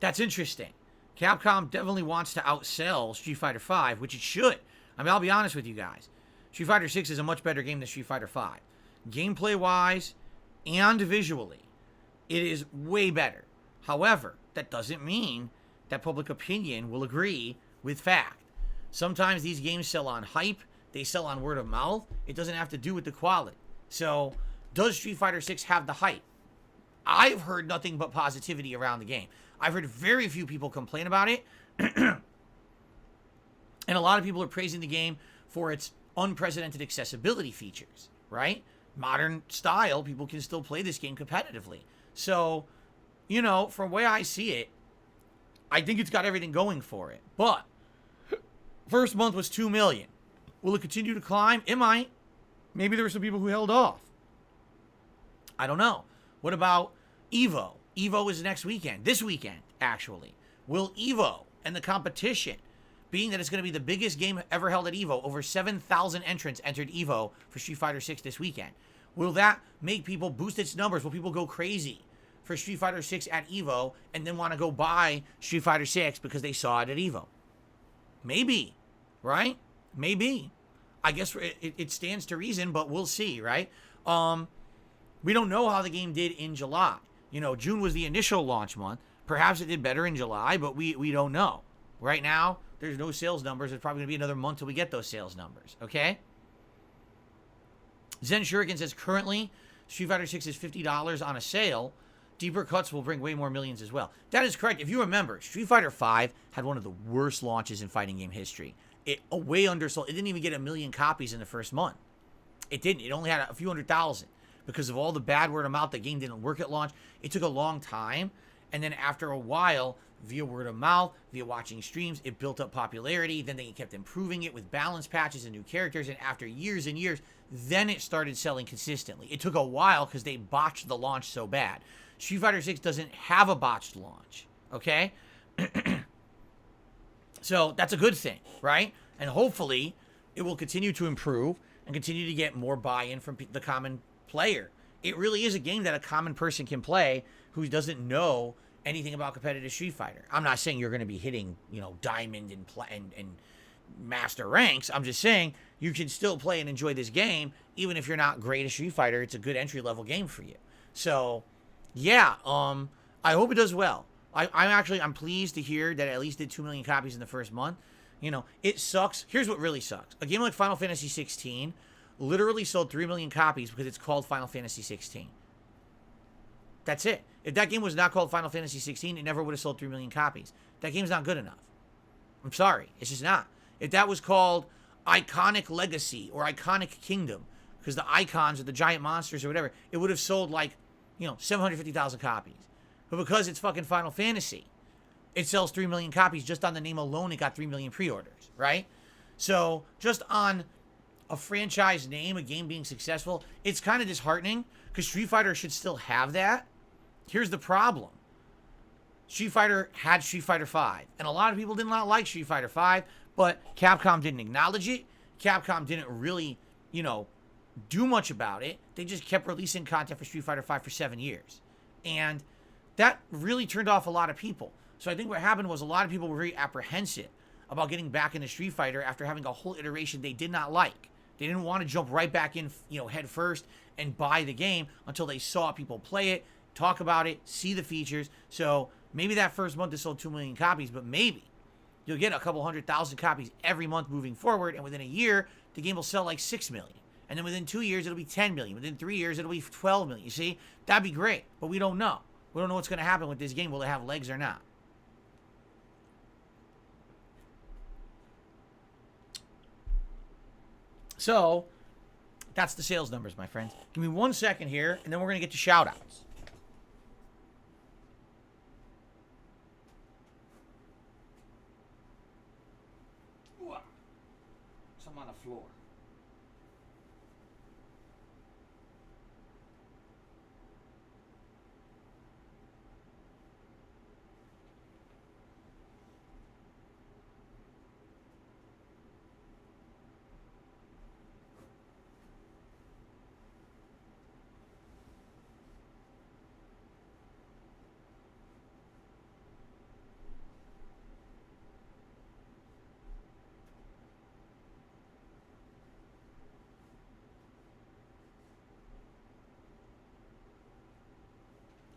that's interesting. Capcom definitely wants to outsell Street Fighter 5, which it should. I mean, I'll be honest with you guys. Street Fighter 6 is a much better game than Street Fighter 5. Gameplay-wise and visually, it is way better. However, that doesn't mean that public opinion will agree with fact. Sometimes these games sell on hype. They sell on word of mouth. It doesn't have to do with the quality. So, does Street Fighter 6 have the hype? I've heard nothing but positivity around the game. I've heard very few people complain about it. And a lot of people are praising the game for its unprecedented accessibility features, right? Modern style, people can still play this game competitively. So, you know, from the way I see it, I think it's got everything going for it. But, first month was 2 million. Will it continue to climb? It might. Maybe there were some people who held off. I don't know. What about EVO? EVO is next weekend. This weekend, actually. Will EVO and the competition, being that it's going to be the biggest game ever held at EVO, over 7,000 entrants entered EVO for Street Fighter 6 this weekend. Will that make people boost its numbers? Will people go crazy for Street Fighter 6 at EVO and then want to go buy Street Fighter 6 because they saw it at EVO? Maybe, right? Maybe. I guess it stands to reason, but we'll see, right? We don't know how the game did in July. You know, June was the initial launch month. Perhaps it did better in July, but we don't know. Right now, there's no sales numbers. It's probably going to be another month till we get those sales numbers, okay? Zen Shuriken says, currently, Street Fighter 6 is $50 on a sale. Deeper cuts will bring way more millions as well. That is correct. If you remember, Street Fighter 5 had one of the worst launches in fighting game history. It way undersold. It didn't even get 1 million copies in the first month. It didn't. It only had a few 100,000 because of all the bad word of mouth. The game didn't work at launch. It took a long time. And then after a while, via word of mouth, via watching streams, it built up popularity. Then they kept improving it with balance patches and new characters. And after years and years, then it started selling consistently. It took a while because they botched the launch so bad. Street Fighter 6 doesn't have a botched launch, okay? So that's a good thing, right? And hopefully it will continue to improve and continue to get more buy-in from the common player. It really is a game that a common person can play who doesn't know anything about competitive Street Fighter. I'm not saying you're going to be hitting, you know, diamond and master ranks. I'm just saying you can still play and enjoy this game even if you're not great at Street Fighter. It's a good entry-level game for you. So, yeah, I hope it does well. I'm pleased to hear that it at least did 2 million copies in the first month. You know, it sucks. Here's what really sucks. A game like Final Fantasy 16 literally sold 3 million copies because it's called Final Fantasy 16. That's it. If that game was not called Final Fantasy 16, it never would have sold 3 million copies. That game's not good enough. I'm sorry. It's just not. If that was called Iconic Legacy or Iconic Kingdom, because the icons or the giant monsters or whatever, it would have sold like, 750,000 copies. But because it's fucking Final Fantasy, it sells 3 million copies. Just on the name alone, it got 3 million pre-orders, right? So just on a franchise name, a game being successful, it's kind of disheartening because Street Fighter should still have that. Here's the problem. Street Fighter had Street Fighter V, and a lot of people did not like Street Fighter V, but Capcom didn't acknowledge it. Capcom didn't really, do much about it. They just kept releasing content for Street Fighter V for 7 years. And that really turned off a lot of people. So I think what happened was a lot of people were very apprehensive about getting back into Street Fighter after having a whole iteration they did not like. They didn't want to jump right back in, head first and buy the game until they saw people play it, talk about it, see the features. So maybe that first month they sold 2 million copies, but maybe you'll get a couple 100,000 copies every month moving forward, and within a year, the game will sell like 6 million. And then within 2 years, it'll be 10 million. Within 3 years, it'll be 12 million. You see? That'd be great, but we don't know. We don't know what's going to happen with this game. Will it have legs or not? So, that's the sales numbers, my friends. Give me 1 second here, and then we're going to get to shout-outs. Some on the floor.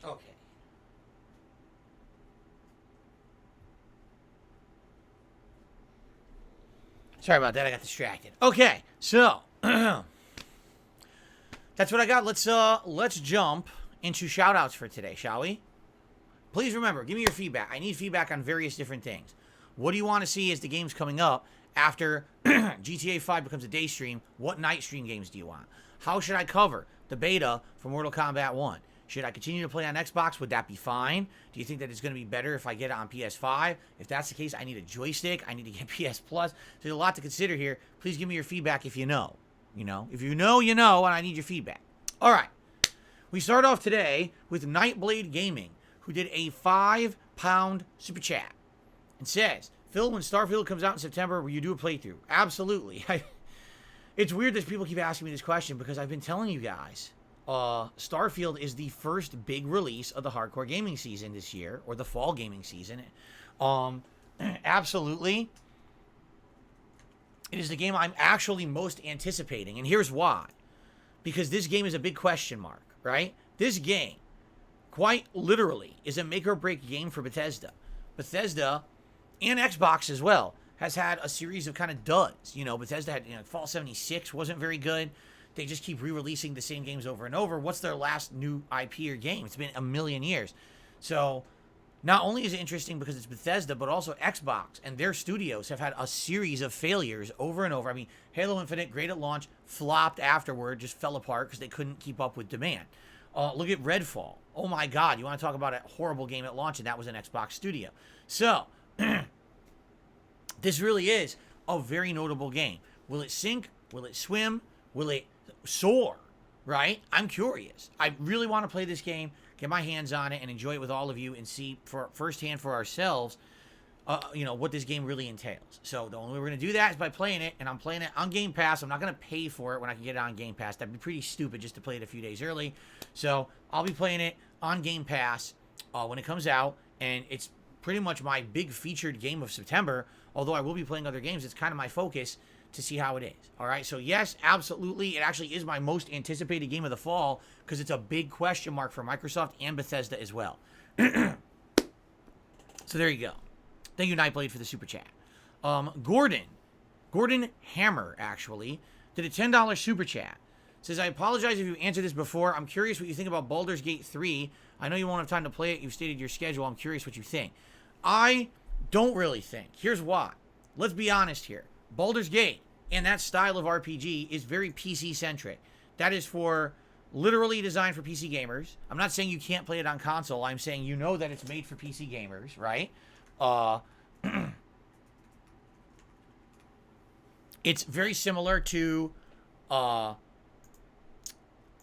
Okay. Sorry about that. I got distracted. Okay, so that's what I got. Let's jump into shout-outs for today, shall we? Please remember, give me your feedback. I need feedback on various different things. What do you want to see as the games coming up after GTA 5 becomes a day stream? What night stream games do you want? How should I cover the beta for Mortal Kombat 1? Should I continue to play on Xbox? Would that be fine? Do you think that it's going to be better if I get it on PS5? If that's the case, I need a joystick. I need to get PS Plus. There's a lot to consider here. Please give me your feedback if you know. If you know, and I need your feedback. All right. We start off today with Nightblade Gaming, who did a £5 super chat and says, Phil, when Starfield comes out in September, will you do a playthrough? Absolutely. It's weird that people keep asking me this question because I've been telling you guys. Starfield is the first big release of the hardcore gaming season this year, or the fall gaming season. Absolutely. It is the game I'm actually most anticipating, and here's why. Because this game is a big question mark, right? This game, quite literally, is a make or break game for Bethesda. Bethesda, and Xbox as well, has had a series of kind of duds. Bethesda had, Fallout 76 wasn't very good. They just keep re-releasing the same games over and over. What's their last new IP or game? It's been a million years. So not only is it interesting because it's Bethesda, but also Xbox and their studios have had a series of failures over and over. I mean, Halo Infinite, great at launch, flopped afterward, just fell apart because they couldn't keep up with demand. Look at Redfall. Oh my God, you want to talk about a horrible game at launch, and that was an Xbox studio. So this really is a very notable game. Will it sink? Will it swim? Will it soar, right? I'm curious. I really want to play this game, get my hands on it, and enjoy it with all of you and see for firsthand for ourselves, what this game really entails. So the only way we're going to do that is by playing it, and I'm playing it on Game Pass. I'm not going to pay for it when I can get it on Game Pass. That'd be pretty stupid just to play it a few days early. So I'll be playing it on Game Pass when it comes out, and it's pretty much my big featured game of September, although I will be playing other games. It's kind of my focus to see how it is. All right, so yes, absolutely, it actually is my most anticipated game of the fall because it's a big question mark for Microsoft and Bethesda as well. So there you go. Thank you, Nightblade, for the super chat. Gordon Hammer, actually, did a $10 super chat. Says, I apologize if you answered this before. I'm curious what you think about Baldur's Gate 3. I know you won't have time to play it. You've stated your schedule. I'm curious what you think. I don't really think. Here's why. Let's be honest here. Baldur's Gate and that style of RPG is very PC-centric. That is for literally designed for PC gamers. I'm not saying you can't play it on console. I'm saying you know that it's made for PC gamers, right? It's very similar to...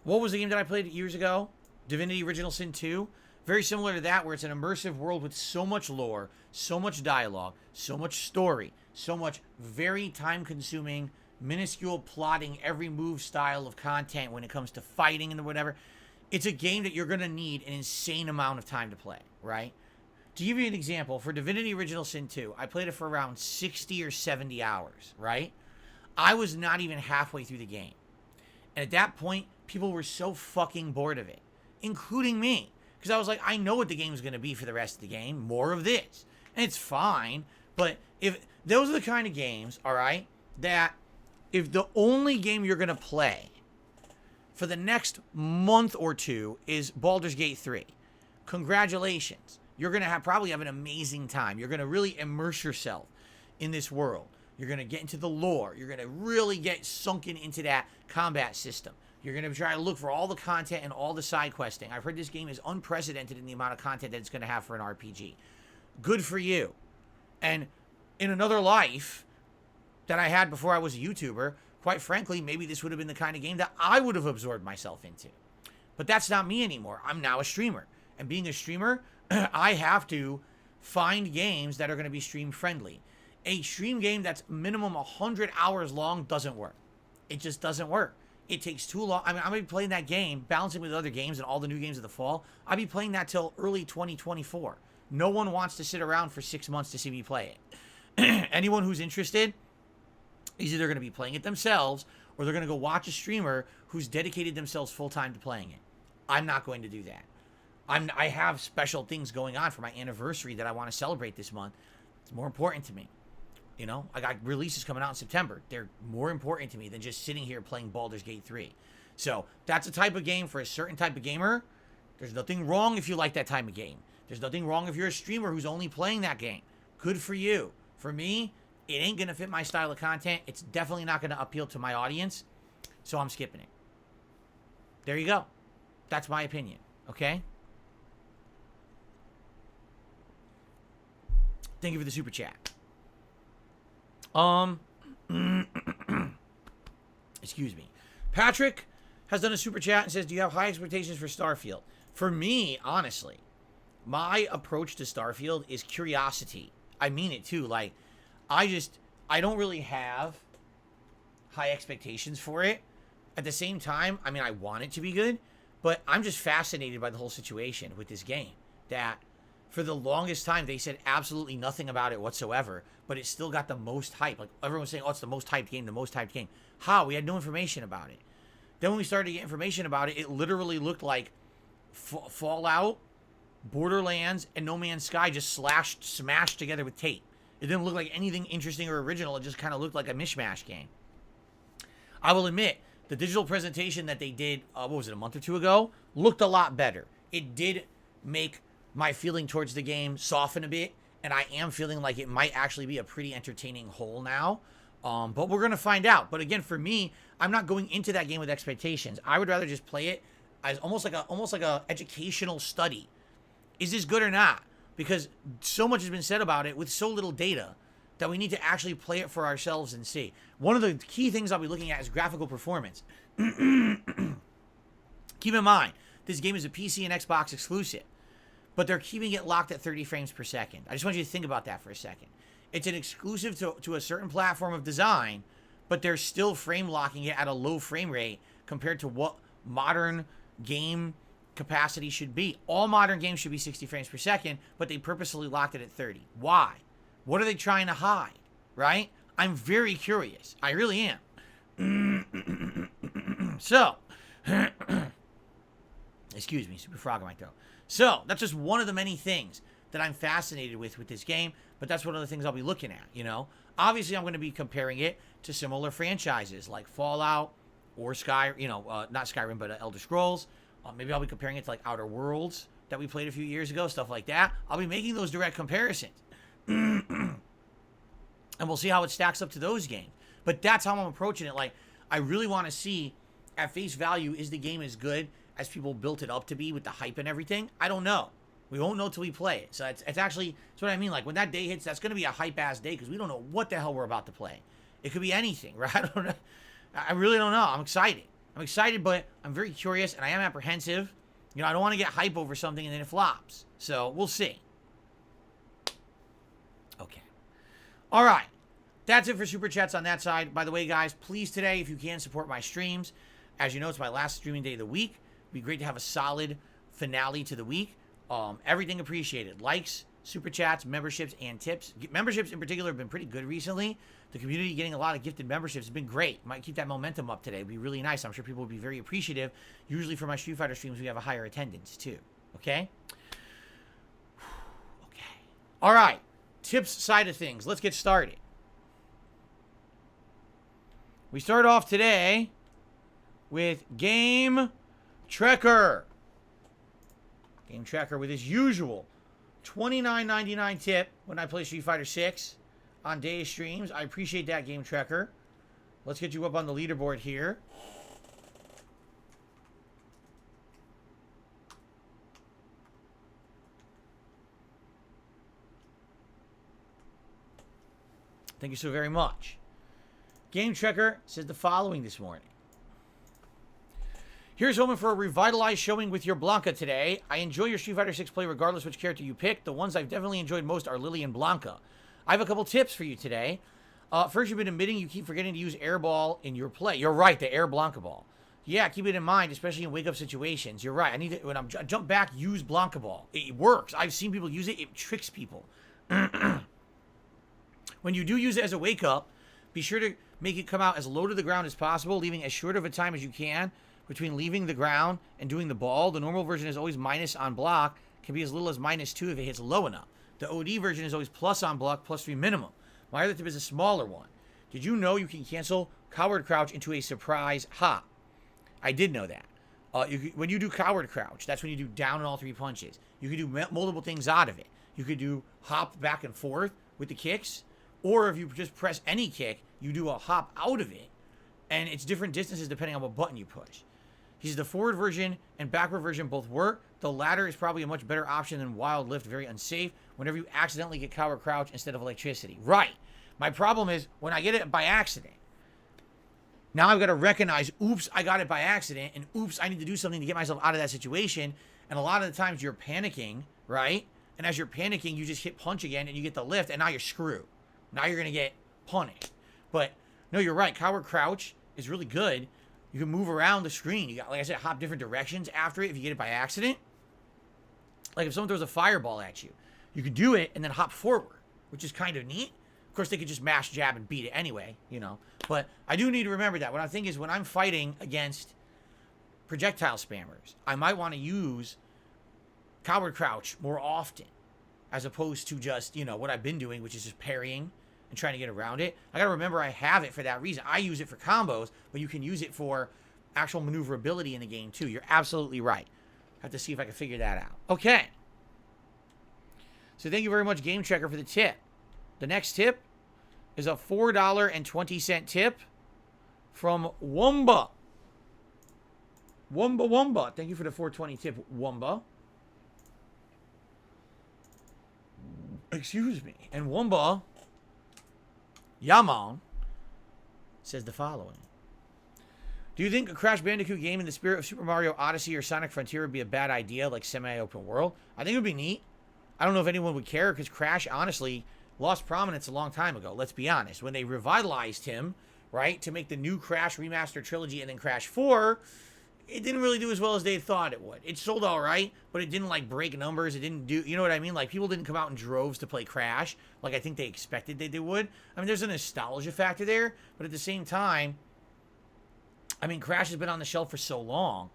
what was the game that I played years ago? Divinity Original Sin 2. Very similar to that, where it's an immersive world with so much lore, so much dialogue, so much story, so much very time-consuming, minuscule plotting, every move style of content when it comes to fighting and whatever. It's a game that you're going to need an insane amount of time to play, right? To give you an example, for Divinity Original Sin 2, I played it for around 60 or 70 hours, right? I was not even halfway through the game. And at that point, people were so fucking bored of it, including me. Because I was like, I know what the game is going to be for the rest of the game. More of this. And it's fine. But if those are the kind of games, all right, that if the only game you're going to play for the next month or two is Baldur's Gate 3, congratulations. You're going to probably have an amazing time. You're going to really immerse yourself in this world. You're going to get into the lore. You're going to really get sunken into that combat system. You're going to try to look for all the content and all the side questing. I've heard this game is unprecedented in the amount of content that it's going to have for an RPG. Good for you. And in another life that I had before I was a YouTuber, quite frankly, maybe this would have been the kind of game that I would have absorbed myself into. But that's not me anymore. I'm now a streamer. And being a streamer, I have to find games that are going to be stream friendly. A stream game that's minimum 100 hours long doesn't work. It just doesn't work. It takes too long. I mean, I'm going to be playing that game, balancing with other games and all the new games of the fall. I'll be playing that till early 2024. No one wants to sit around for 6 months to see me play it. Anyone who's interested is either going to be playing it themselves or they're going to go watch a streamer who's dedicated themselves full-time to playing it. I'm not going to do that. I have special things going on for my anniversary that I want to celebrate this month. It's more important to me. You know, I got releases coming out in September. They're more important to me than just sitting here playing Baldur's Gate 3. So that's a type of game for a certain type of gamer. There's nothing wrong if you like that type of game. There's nothing wrong if you're a streamer who's only playing that game. Good for you. For me, it ain't going to fit my style of content. It's definitely not going to appeal to my audience. So I'm skipping it. There you go. That's my opinion. Okay? Thank you for the super chat. Excuse me. Patrick has done a super chat and says, do you have high expectations for Starfield? For me, honestly, my approach to Starfield is curiosity. I mean it too. Like, I don't really have high expectations for it. At the same time, I mean, I want it to be good, but I'm just fascinated by the whole situation with this game. That for the longest time, they said absolutely nothing about it whatsoever, but it still got the most hype. Like, everyone's saying, oh, it's the most hyped game, the most hyped game. How? We had no information about it. Then when we started to get information about it, it literally looked like Fallout, Borderlands, and No Man's Sky just smashed together with tape. It didn't look like anything interesting or original. It just kind of looked like a mishmash game. I will admit, the digital presentation that they did, what was it, a month or two ago, looked a lot better. It did make my feeling towards the game soften a bit, and I am feeling like it might actually be a pretty entertaining whole now. But we're going to find out. But again, for me, I'm not going into that game with expectations. I would rather just play it as almost like a educational study. Is this good or not? Because so much has been said about it with so little data that we need to actually play it for ourselves and see. One of the key things I'll be looking at is graphical performance. Keep in mind, this game is a PC and Xbox exclusive, but they're keeping it locked at 30 frames per second. I just want you to think about that for a second. It's an exclusive to a certain platform of design, but they're still frame locking it at a low frame rate compared to what modern game capacity should be. All modern games should be 60 frames per second, but they purposely locked it at 30. Why? What are they trying to hide? Right? I'm very curious. I really am. So, excuse me, super frog in my throat. So, that's just one of the many things that I'm fascinated with this game, but that's one of the things I'll be looking at, you know? Obviously, I'm going to be comparing it to similar franchises like Fallout, or not Skyrim, but Elder Scrolls. Maybe I'll be comparing it to like Outer Worlds that we played a few years ago, stuff like that. I'll be making those direct comparisons. And we'll see how it stacks up to those games. But that's how I'm approaching it. Like, I really want to see, at face value, is the game as good as people built it up to be with the hype and everything? I don't know. We won't know till we play it. So it's what I mean. Like, when that day hits, that's going to be a hype-ass day because we don't know what the hell we're about to play. It could be anything, right? I don't know. I really don't know. I'm excited. But I'm very curious, and I am apprehensive. I don't want to get hype over something and then it flops. So, we'll see. Okay. All right. That's it for Super Chats on that side. By the way, guys, please today, if you can, support my streams. As you know, it's my last streaming day of the week. It'd be great to have a solid finale to the week. Everything appreciated. Likes, Super Chats, memberships, and tips. Memberships in particular have been pretty good recently. The community getting a lot of gifted memberships has been great. Might keep that momentum up today. It'd be really nice. I'm sure people would be very appreciative. Usually for my Street Fighter streams, we have a higher attendance too. Okay? Okay. All right. Tips side of things. Let's get started. We start off today with Game Trekker. Game Trekker with his usual $29.99 tip when I play Street Fighter 6 on day streams. I appreciate that, Game Trekker. Let's get you up on the leaderboard here. Thank you so very much. Game Trekker says the following this morning. Here's hoping for a revitalized showing with your Blanca today. I enjoy your Street Fighter 6 play regardless which character you pick. The ones I've definitely enjoyed most are Lily and Blanca. I have a couple tips for you today. First, you've been admitting you keep forgetting to use air ball in your play. You're right, the air Blanca ball. Yeah, keep it in mind, especially in wake-up situations. You're right. I need to, when I jump back, use Blanca ball. It works. I've seen people use it. It tricks people. When you do use it as a wake-up, be sure to make it come out as low to the ground as possible, leaving as short of a time as you can between leaving the ground and doing the ball. The normal version is always minus on block. Can be as little as -2 if it hits low enough. The OD version is always plus on block, +3 minimum. My other tip is a smaller one. Did you know you can cancel coward crouch into a surprise hop? I did know that. When you do coward crouch, that's when you do down in all 3 punches. You can do multiple things out of it. You could do hop back and forth with the kicks, or if you just press any kick, you do a hop out of it, and it's different distances depending on what button you push. He says the forward version and backward version both work. The latter is probably a much better option than wild lift, very unsafe whenever you accidentally get coward crouch instead of electricity. Right. My problem is when I get it by accident. Now I've got to recognize, oops, I got it by accident, and oops, I need to do something to get myself out of that situation. And a lot of the times you're panicking, right? And as you're panicking, you just hit punch again and you get the lift, and now you're screwed. Now you're going to get punished. But no, you're right. Coward crouch is really good. You can move around the screen. You got, like I said, hop different directions after it if you get it by accident. Like if someone throws a fireball at you, you could do it and then hop forward, which is kind of neat. Of course, they could just mash jab and beat it anyway, But I do need to remember that. What I think is when I'm fighting against projectile spammers, I might want to use coward crouch more often as opposed to just, what I've been doing, which is just parrying and trying to get around it. I got to remember I have it for that reason. I use it for combos, but you can use it for actual maneuverability in the game too. You're absolutely right. I have to see if I can figure that out. Okay. So thank you very much, Game Trekker, for the tip. The next tip is a $4.20 tip from Wumba. Wumba. Thank you for the $4.20 tip, Wumba. Excuse me. And Wumba Yaman says the following. Do you think a Crash Bandicoot game in the spirit of Super Mario Odyssey or Sonic Frontier would be a bad idea, like semi-open world? I think it would be neat. I don't know if anyone would care, because Crash, honestly, lost prominence a long time ago. Let's be honest. When they revitalized him, right, to make the new Crash Remastered Trilogy and then Crash 4, it didn't really do as well as they thought it would. It sold all right, but it didn't, break numbers. It didn't do, you know what I mean? People didn't come out in droves to play Crash like I think they expected they would. I mean, there's a nostalgia factor there, but at the same time, I mean, Crash has been on the shelf for so long,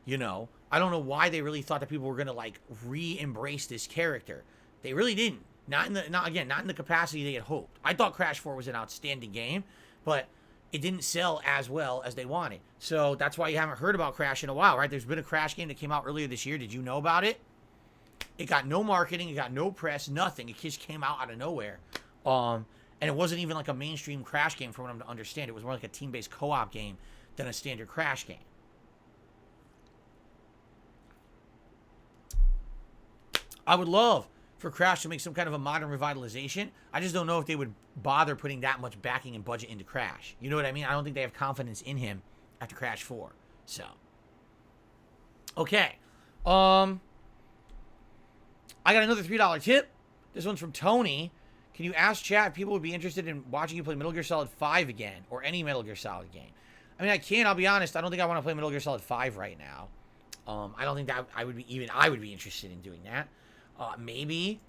I don't know why they really thought that people were going to, re-embrace this character. They really didn't. Not in the capacity they had hoped. I thought Crash 4 was an outstanding game, but it didn't sell as well as they wanted. So that's why you haven't heard about Crash in a while, right? There's been a Crash game that came out earlier this year. Did you know about it? It got no marketing. It got no press. Nothing. It just came out of nowhere. And it wasn't even like a mainstream Crash game from what I'm to understand. It was more like a team-based co-op game than a standard Crash game. I would love for Crash to make some kind of a modern revitalization. I just don't know if they would bother putting that much backing and budget into Crash. You know what I mean? I don't think they have confidence in him after Crash 4. So, okay. I got another $3 tip. This one's from Tony. Can you ask chat if people would be interested in watching you play Metal Gear Solid 5 again, or any Metal Gear Solid game? I mean, I can. I'll be honest. I don't think I want to play Metal Gear Solid 5 right now. I don't think that I would be interested in doing that. Maybe.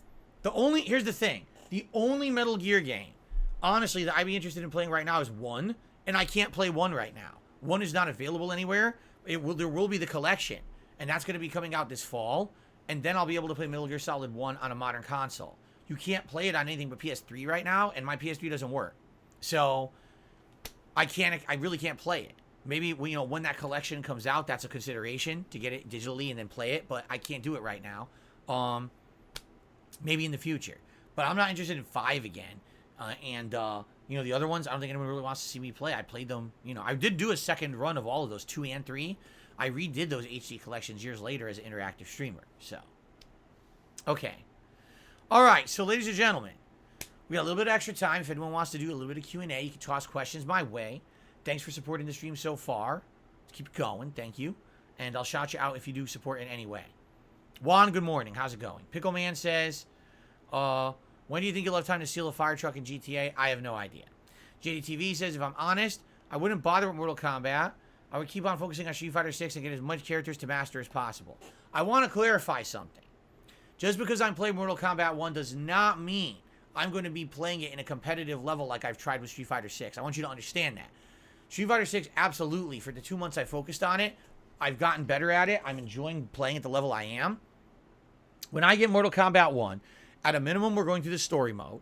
Here's the thing. The only Metal Gear game, honestly, that I'd be interested in playing right now is 1, and I can't play 1 right now. 1 is not available anywhere. There will be the collection, and that's going to be coming out this fall, and then I'll be able to play Metal Gear Solid 1 on a modern console. You can't play it on anything but PS3 right now, and my PS3 doesn't work. So, I really can't play it. Maybe, when that collection comes out, that's a consideration to get it digitally and then play it, but I can't do it right now. Maybe in the future. But I'm not interested in 5 again. The other ones, I don't think anyone really wants to see me play. I played them, I did do a second run of all of those, 2 and 3. I redid those HD collections years later as an interactive streamer. So, okay. All right, so ladies and gentlemen, we got a little bit of extra time. If anyone wants to do a little bit of Q&A, you can toss questions my way. Thanks for supporting the stream so far. Let's keep it going. Thank you. And I'll shout you out if you do support in any way. Juan, good morning. How's it going? Pickleman says, when do you think you'll have time to steal a fire truck in GTA? I have no idea. JDTV says, if I'm honest, I wouldn't bother with Mortal Kombat. I would keep on focusing on Street Fighter 6 and get as much characters to master as possible. I want to clarify something. Just because I'm playing Mortal Kombat 1 does not mean I'm going to be playing it in a competitive level like I've tried with Street Fighter 6. I want you to understand that. Street Fighter 6, absolutely, for the 2 months I focused on it, I've gotten better at it. I'm enjoying playing at the level I am. When I get Mortal Kombat 1, at a minimum, we're going through the story mode.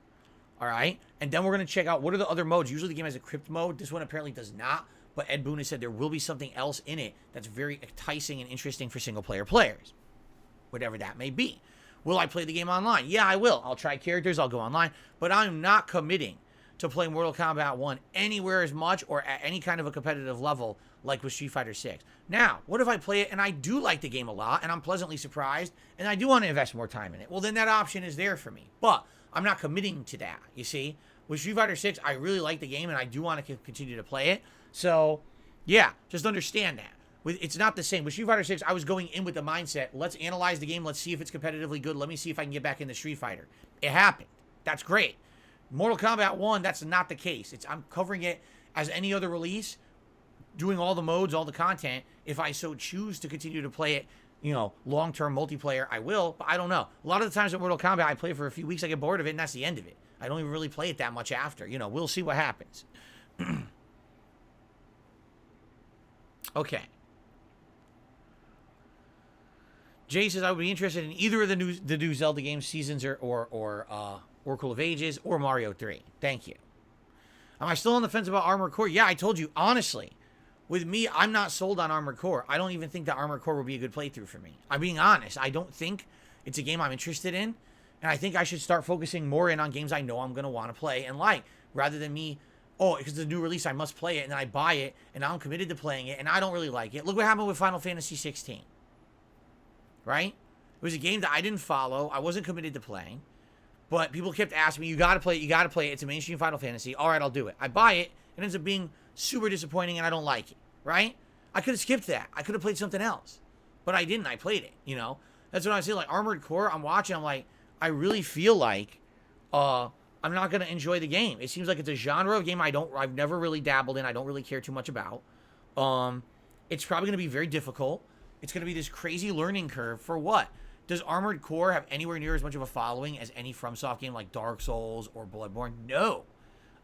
All right? And then we're going to check out what are the other modes. Usually the game has a crypt mode. This one apparently does not. But Ed Boon has said there will be something else in it that's very enticing and interesting for single-player players. Whatever that may be. Will I play the game online? Yeah, I will. I'll try characters. I'll go online. But I'm not committing to play Mortal Kombat 1 anywhere as much or at any kind of a competitive level like with Street Fighter 6. Now, what if I play it and I do like the game a lot and I'm pleasantly surprised and I do want to invest more time in it? Well, then that option is there for me. But I'm not committing to that, you see? With Street Fighter 6, I really like the game and I do want to continue to play it. So, yeah, just understand that. It's not the same. With Street Fighter 6, I was going in with the mindset, let's analyze the game, let's see if it's competitively good, let me see if I can get back into Street Fighter. It happened. That's great. Mortal Kombat 1, that's not the case. I'm covering it as any other release, doing all the modes, all the content. If I so choose to continue to play it, long-term multiplayer, I will, but I don't know. A lot of the times with Mortal Kombat, I play for a few weeks, I get bored of it, and that's the end of it. I don't even really play it that much after. We'll see what happens. Okay. Jay says, I would be interested in either of the new Zelda games, Seasons or Oracle of Ages, or Mario 3. Thank you. Am I still on the fence about Armored Core? Yeah, I told you, honestly, with me, I'm not sold on Armored Core. I don't even think that Armored Core will be a good playthrough for me. I'm being honest. I don't think it's a game I'm interested in, and I think I should start focusing more in on games I know I'm going to want to play and like, rather than me, because it's a new release, I must play it, and then I buy it, and now I'm committed to playing it, and I don't really like it. Look what happened with Final Fantasy 16. Right? It was a game that I didn't follow. I wasn't committed to playing. But people kept asking me, you got to play it, you got to play it. It's a mainstream Final Fantasy. All right, I'll do it. I buy it. It ends up being super disappointing, and I don't like it. Right? I could have skipped that. I could have played something else. But I didn't. I played it. That's what I say. Like, Armored Core, I'm watching. I'm like, I really feel like I'm not going to enjoy the game. It seems like it's a genre of game I've never really dabbled in. I don't really care too much about. It's probably going to be very difficult. It's going to be this crazy learning curve for what? Does Armored Core have anywhere near as much of a following as any FromSoft game like Dark Souls or Bloodborne? No.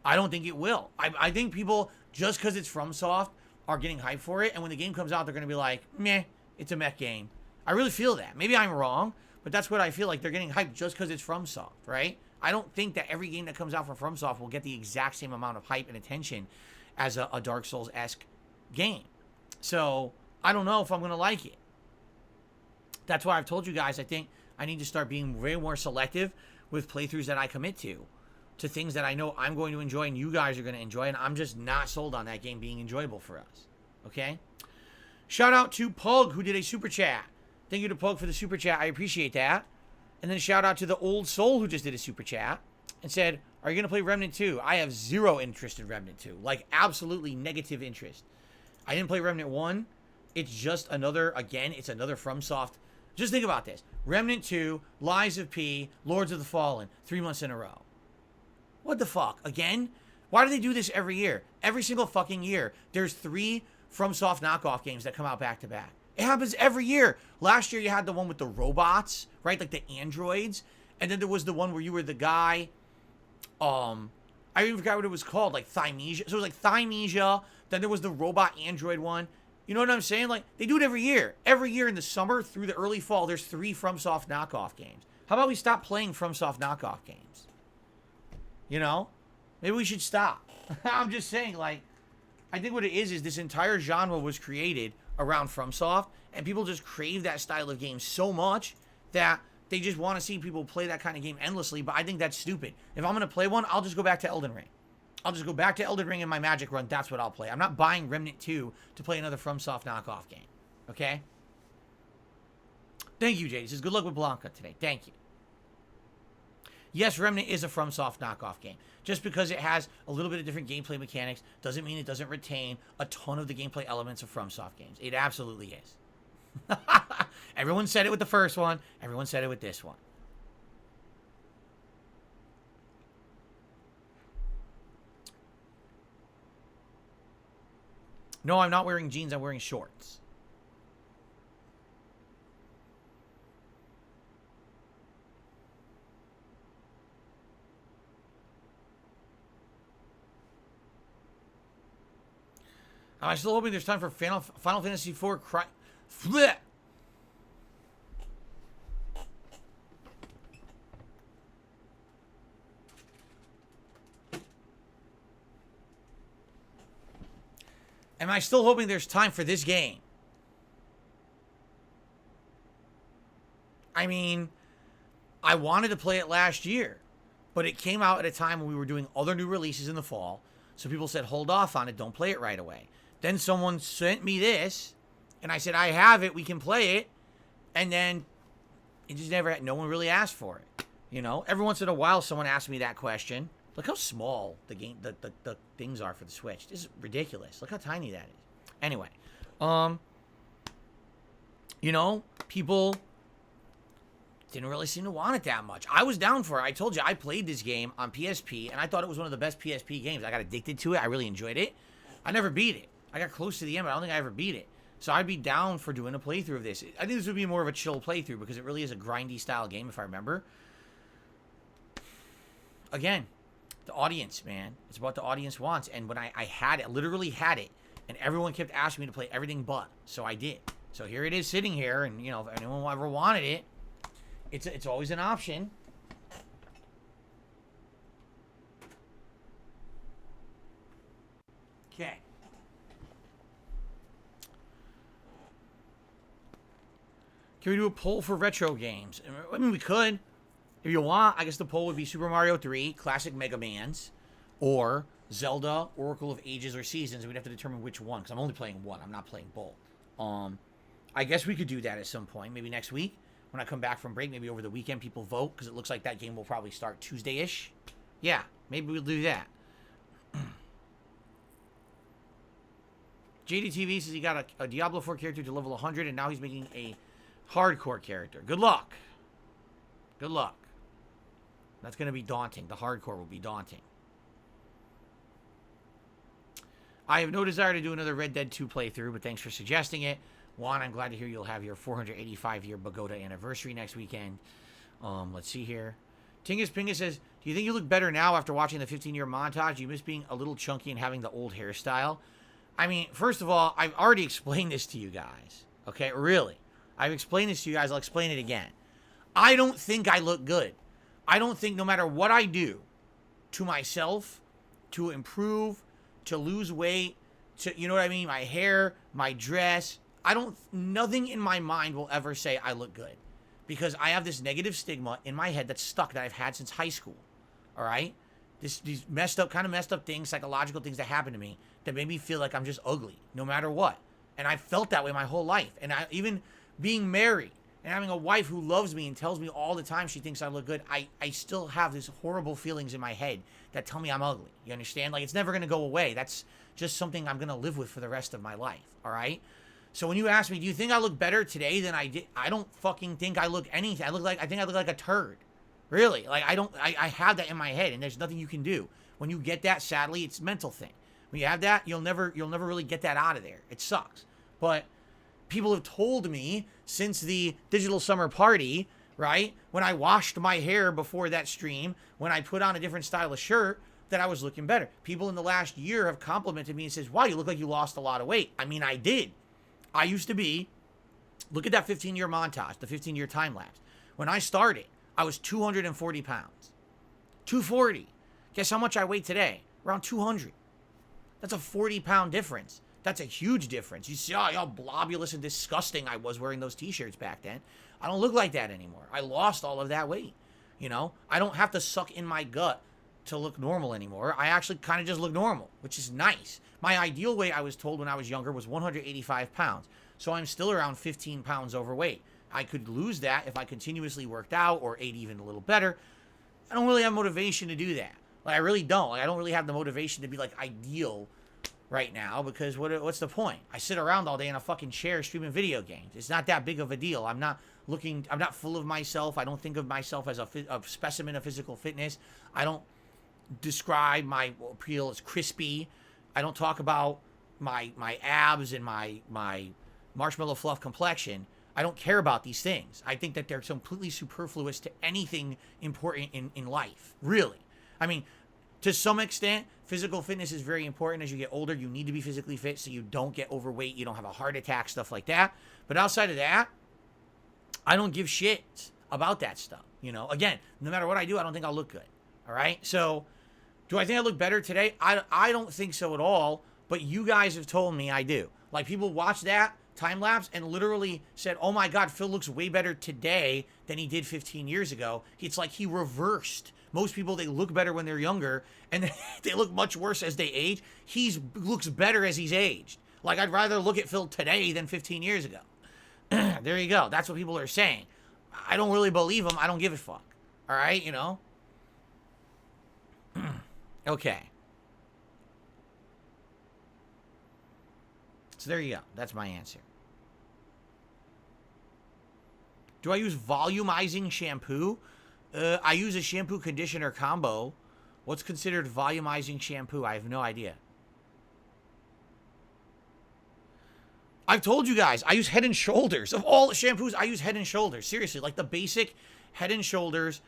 I don't think it will. I think people, just because it's FromSoft, are getting hyped for it, and when the game comes out, they're going to be like, meh, it's a mech game. I really feel that. Maybe I'm wrong, but that's what I feel like. They're getting hyped just because it's FromSoft, right? I don't think that every game that comes out from FromSoft will get the exact same amount of hype and attention as a Dark Souls-esque game. So I don't know if I'm going to like it. That's why I've told you guys I think I need to start being way more selective with playthroughs that I commit to things that I know I'm going to enjoy and you guys are going to enjoy, and I'm just not sold on that game being enjoyable for us. Okay? Shout out to Pug, who did a super chat. Thank you to Pug for the super chat. I appreciate that. And then shout out to the Old Soul, who just did a super chat and said, are you going to play Remnant 2? I have zero interest in Remnant 2. Like, absolutely negative interest. I didn't play Remnant 1. It's just another, again, it's another FromSoft. Just think about this. Remnant 2, Lies of P, Lords of the Fallen, 3 months in a row. What the fuck? Again? Why do they do this every year? Every single fucking year. There's 3 FromSoft knockoff games that come out back to back. It happens every year. Last year you had the one with the robots, right? Like the androids. And then there was the one where you were the guy. I even forgot what it was called. Like Thymesia. So it was like Thymesia. Then there was the robot android one. You know what I'm saying? Like, they do it every year. Every year in the summer through the early fall, there's 3 FromSoft knockoff games. How about we stop playing FromSoft knockoff games? You know? Maybe we should stop. I'm just saying, like, I think what it is this entire genre was created around FromSoft, and people just crave that style of game so much that they just want to see people play that kind of game endlessly, but I think that's stupid. If I'm going to play one, I'll just go back to Elden Ring. I'll just go back to Elden Ring in my Magic run. That's what I'll play. I'm not buying Remnant 2 to play another FromSoft knockoff game. Okay? Thank you, Jay. He says, good luck with Blanca today. Thank you. Yes, Remnant is a FromSoft knockoff game. Just because it has a little bit of different gameplay mechanics doesn't mean it doesn't retain a ton of the gameplay elements of FromSoft games. It absolutely is. Everyone said it with the first one. Everyone said it with this one. No, I'm not wearing jeans. I'm wearing shorts. I'm still hoping there's time for Final Fantasy IV Flip. Am I still hoping there's time for this game? I mean, I wanted to play it last year, but it came out at a time when we were doing other new releases in the fall. So people said, hold off on it. Don't play it right away. Then someone sent me this, and I said, I have it. We can play it. And then it just never, no one really asked for it. You know, every once in a while, someone asks me that question. Look how small the game, the things are for the Switch. This is ridiculous. Look how tiny that is. Anyway, you know, people didn't really seem to want it that much. I was down for it. I told you, I played this game on PSP, and I thought it was one of the best PSP games. I got addicted to it. I really enjoyed it. I never beat it. I got close to the end, but I don't think I ever beat it. So I'd be down for doing a playthrough of this. I think this would be more of a chill playthrough because it really is a grindy style game, if I remember. Again, the audience, man. It's what the audience wants. And when I had it, literally had it, and everyone kept asking me to play everything but. So I did. So here it is sitting here, and, you know, if anyone ever wanted it, it's always an option. Okay. Can we do a poll for retro games? I mean, we could. If you want, I guess the poll would be Super Mario 3, Classic Mega Mans, or Zelda, Oracle of Ages or Seasons, and we'd have to determine which one, because I'm only playing one. I'm not playing both. I guess we could do that at some point, maybe next week. When I come back from break, maybe over the weekend, people vote, because it looks like that game will probably start Tuesday-ish. Yeah, maybe we'll do that. JDTV says he got a Diablo 4 character to level 100, and now he's making a hardcore character. Good luck. Good luck. That's going to be daunting. The hardcore will be daunting. I have no desire to do another Red Dead 2 playthrough, but thanks for suggesting it. Juan, I'm glad to hear you'll have your 485-year Bogota anniversary next weekend. Let's see here. Tingus Pingus says, do you think you look better now after watching the 15-year montage? You miss being a little chunky and having the old hairstyle? I mean, first of all, I've already explained this to you guys. Okay, really. I've explained this to you guys. I'll explain it again. I don't think I look good. I don't think no matter what I do to myself to improve, to lose weight, to, you know what I mean? My hair, my dress. Nothing in my mind will ever say I look good. Because I have this negative stigma in my head that's stuck that I've had since high school. All right? These messed up things, psychological things that happen to me that made me feel like I'm just ugly, no matter what. And I felt that way my whole life. And even being married and having a wife who loves me and tells me all the time she thinks I look good, I still have these horrible feelings in my head that tell me I'm ugly. You understand? Like, it's never going to go away. That's just something I'm going to live with for the rest of my life. All right? So when you ask me, do you think I look better today than I did? I don't fucking think I look anything. I think I look like a turd. Really. Like, I have that in my head, and there's nothing you can do. When you get that, sadly, it's a mental thing. When you have that, you'll never really get that out of there. It sucks. But people have told me since the digital summer party, right? When I washed my hair before that stream, when I put on a different style of shirt, that I was looking better. People in the last year have complimented me and says, wow, you look like you lost a lot of weight. I mean, I did. I used to be, look at that 15-year montage, the 15-year time lapse. When I started, I was 240 pounds. 240. Guess how much I weigh today? Around 200. That's a 40-pound difference. That's a huge difference. You see how blobulous and disgusting I was wearing those t-shirts back then. I don't look like that anymore. I lost all of that weight. You know, I don't have to suck in my gut to look normal anymore. I actually kind of just look normal, which is nice. My ideal weight, I was told when I was younger, was 185 pounds. So I'm still around 15 pounds overweight. I could lose that if I continuously worked out or ate even a little better. I don't really have motivation to do that. Like, I really don't. Like, I don't really have the motivation to be, like, ideal right now, because what's the point? I sit around all day in a fucking chair streaming video games. It's not that big of a deal. I'm not full of myself. I don't think of myself as a specimen of physical fitness. I don't describe my appeal as crispy. I don't talk about my abs and my marshmallow fluff complexion. I don't care about these things. I think that they're completely superfluous to anything important in life. Really. I mean, to some extent, physical fitness is very important. As you get older, you need to be physically fit so you don't get overweight, you don't have a heart attack, stuff like that. But outside of that, I don't give shit about that stuff. You know, again, no matter what I do, I don't think I'll look good. All right? So, do I think I look better today? I don't think so at all, but you guys have told me I do. Like, people watch that time lapse and literally said, oh my God, Phil looks way better today than he did 15 years ago. It's like he reversed. Most people, they look better when they're younger, and they look much worse as they age. He looks better as he's aged. Like, I'd rather look at Phil today than 15 years ago. There you go. That's what people are saying. I don't really believe them. I don't give a fuck. All right, you know? Okay. So there you go. That's my answer. Do I use volumizing shampoo? I use a shampoo conditioner combo. What's considered volumizing shampoo? I have no idea. I've told you guys, I use Head and Shoulders. Of all the shampoos, I use Head and Shoulders. Seriously, like the basic Head and Shoulders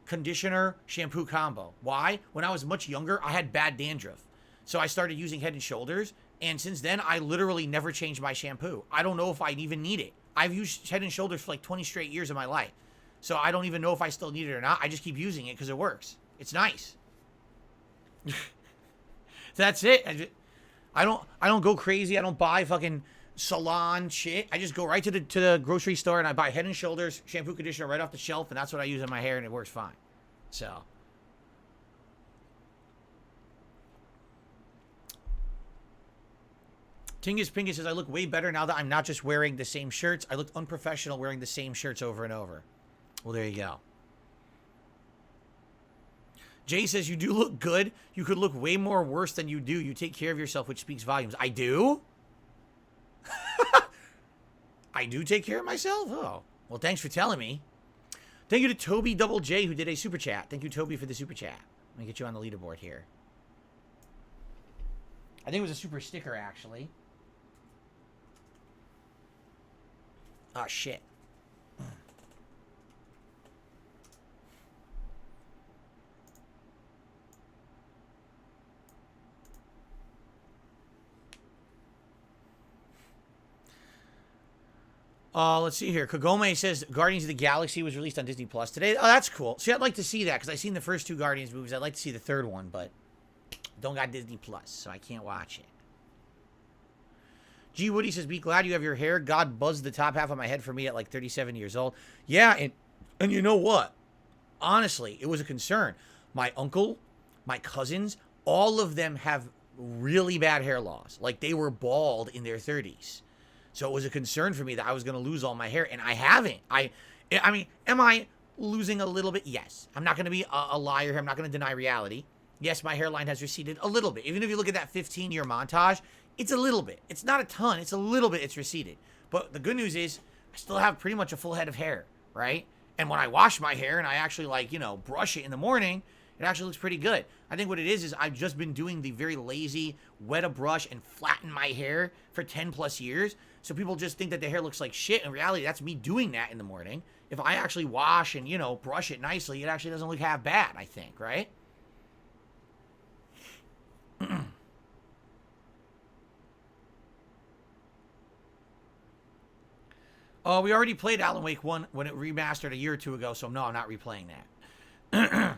conditioner shampoo combo. Why? When I was much younger, I had bad dandruff. So I started using Head and Shoulders, and since then, I literally never changed my shampoo. I don't know if I even need it. I've used Head and Shoulders for like 20 straight years of my life. So I don't even know if I still need it or not. I just keep using it because it works. It's nice. That's it. I don't go crazy. I don't buy fucking salon shit. I just go right to the grocery store and I buy Head and Shoulders shampoo conditioner right off the shelf, and that's what I use in my hair, and it works fine. So Tingus Pingus says, I look way better now that I'm not just wearing the same shirts. I look unprofessional wearing the same shirts over and over. Well, there you go. Jay says, you do look good. You could look way more worse than you do. You take care of yourself, which speaks volumes. I do? I do take care of myself? Oh, well, thanks for telling me. Thank you to Toby Double J, who did a super chat. Thank you, Toby, for the super chat. Let me get you on the leaderboard here. I think it was a super sticker, actually. Oh, shit. Let's see here. Kagome says Guardians of the Galaxy was released on Disney Plus today. Oh, that's cool. See, I'd like to see that because I've seen the first two Guardians movies. I'd like to see the third one, but Don't got Disney Plus, so I can't watch it. G. Woody says, be glad you have your hair. God buzzed the top half of my head for me at like 37 years old. Yeah, and you know what? Honestly, it was a concern. My uncle, my cousins, all of them have really bad hair loss. Like, they were bald in their 30s. So it was a concern for me that I was going to lose all my hair, and I haven't. I mean, am I losing a little bit? Yes. I'm not going to be a liar here. I'm not going to deny reality. Yes, my hairline has receded a little bit. Even if you look at that 15-year montage, it's a little bit. It's not a ton. It's a little bit. It's receded. But the good news is I still have pretty much a full head of hair, right? And when I wash my hair and I actually, like, you know, brush it in the morning, it actually looks pretty good. I think what it is I've just been doing the very lazy, wet a brush and flatten my hair for 10 plus years. So people just think that their hair looks like shit. In reality, that's me doing that in the morning. If I actually wash and, you know, brush it nicely, it actually doesn't look half bad, I think, right? Oh, we already played Alan Wake 1 when it remastered a year or two ago, so no, I'm not replaying that.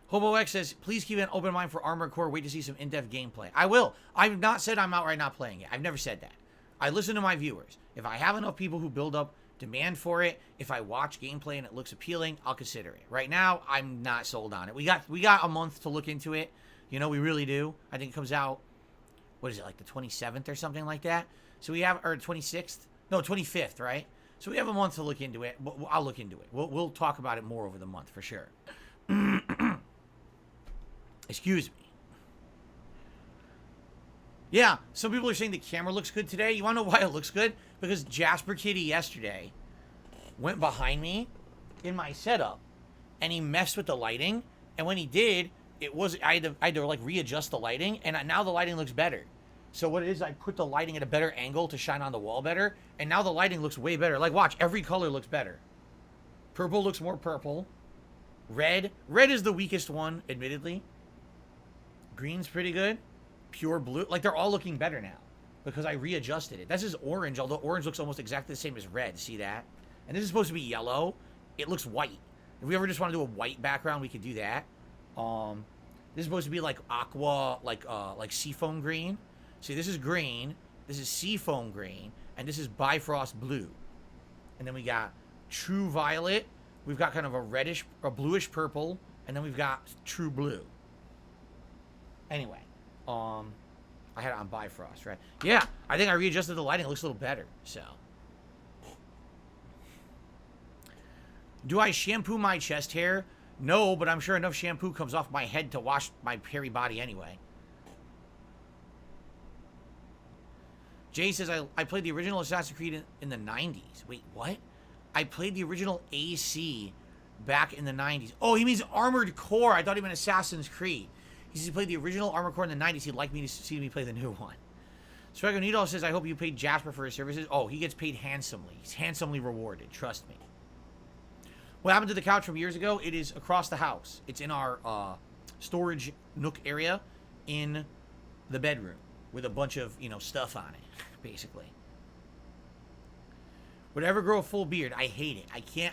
Hobo X says, please keep an open mind for Armored Core. Wait to see some in-depth gameplay. I will. I've not said I'm outright not playing it. I've never said that. I listen to my viewers. If I have enough people who build up demand for it, if I watch gameplay and it looks appealing, I'll consider it. Right now, I'm not sold on it. We got a month to look into it. You know, we really do. I think it comes out, what is it, like the 27th or something like that? So we have, or 26th? No, 25th, right? So we have a month to look into it. I'll look into it. We'll talk about it more over the month for sure. Excuse me. Yeah, some people are saying the camera looks good today. You want to know why it looks good? Because Jasper Kitty yesterday went behind me in my setup and he messed with the lighting. And when he did, I had to like readjust the lighting, and now the lighting looks better. So what it is, I put the lighting at a better angle to shine on the wall better, and now the lighting looks way better. Like, watch, every color looks better. Purple looks more purple. Red is the weakest one, admittedly. Green's pretty good. Pure blue, like they're all looking better now because I readjusted it. This is orange, although orange looks almost exactly the same as red. See that? And this is supposed to be yellow. It looks white. If we ever just want to do a white background, we could do that. This is supposed to be like aqua, like seafoam green. See, this is green. This is seafoam green, and this is Bifrost blue. And then we got true violet. We've got kind of a bluish purple, and then we've got true blue. Anyway, I had it on Bifrost, right? Yeah, I think I readjusted the lighting. It looks a little better, so. Do I shampoo my chest hair? No, but I'm sure enough shampoo comes off my head to wash my hairy body anyway. Jay says, I played the original Assassin's Creed in the 90s. Wait, what? I played the original AC back in the 90s. Oh, he means Armored Core. I thought he meant Assassin's Creed. He says he played the original Armored Core in the 90s. He'd like me to see me play the new one. Strego Needle says, I hope you paid Jasper for his services. Oh, he gets paid handsomely. He's handsomely rewarded. Trust me. What happened to the couch from years ago? It is across the house. It's in our storage nook area in the bedroom with a bunch of, you know, stuff on it, basically. Would I ever grow a full beard? I hate it.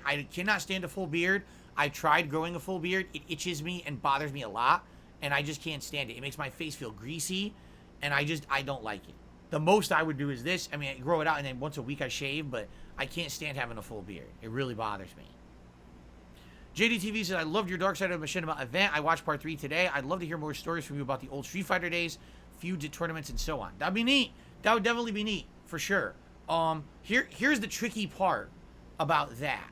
I cannot stand a full beard. I tried growing a full beard. It itches me and bothers me a lot, and I just can't stand it. It makes my face feel greasy, and I don't like it. The most I would do is this. I mean, I grow it out, and then once a week I shave, but I can't stand having a full beard. It really bothers me. JDTV says, I loved your Dark Side of Machinima event. I watched part 3 today. I'd love to hear more stories from you about the old Street Fighter days, feuds at tournaments, and so on. That'd be neat. That would definitely be neat, for sure. Here's the tricky part about that.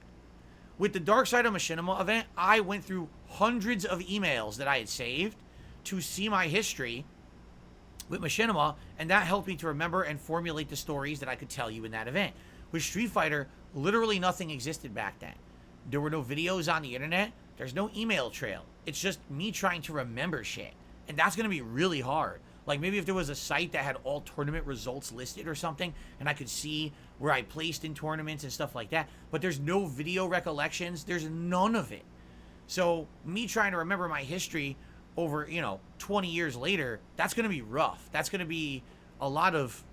With the Dark Side of Machinima event, I went through hundreds of emails that I had saved to see my history with Machinima, and that helped me to remember and formulate the stories that I could tell you in that event. With Street Fighter, literally nothing existed back then. There were no videos on the internet. There's no email trail. It's just me trying to remember shit. And that's going to be really hard. Like, maybe if there was a site that had all tournament results listed or something, and I could see where I placed in tournaments and stuff like that. But there's no video recollections. There's none of it. So, me trying to remember my history over, 20 years later, that's going to be rough. That's going to be a lot of,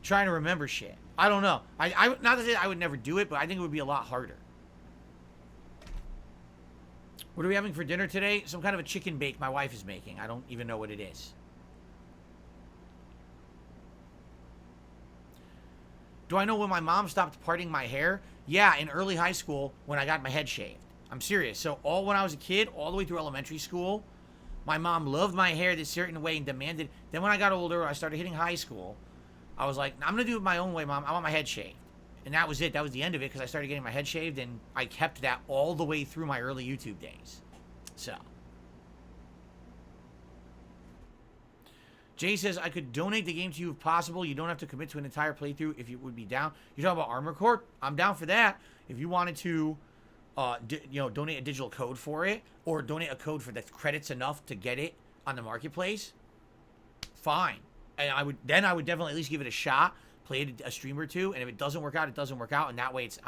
trying to remember shit. I don't know. I not to say I would never do it, but I think it would be a lot harder. What are we having for dinner today? Some kind of a chicken bake my wife is making. I don't even know what it is. Do I know when my mom stopped parting my hair? Yeah, in early high school when I got my head shaved. I'm serious. So all when I was a kid, all the way through elementary school, my mom loved my hair this certain way and demanded. Then when I got older, I started hitting high school. I was like, I'm going to do it my own way, Mom. I want my head shaved. And that was it. That was the end of it because I started getting my head shaved, and I kept that all the way through my early YouTube days. So. Jay says, I could donate the game to you if possible. You don't have to commit to an entire playthrough if you would be down. You're talking about Armor Core? I'm down for that. If you wanted to, donate a digital code for it, or donate a code for the credits enough to get it on the marketplace, fine. And I would definitely at least give it a shot, play it a stream or two, and if it doesn't work out, it doesn't work out, and that way it's,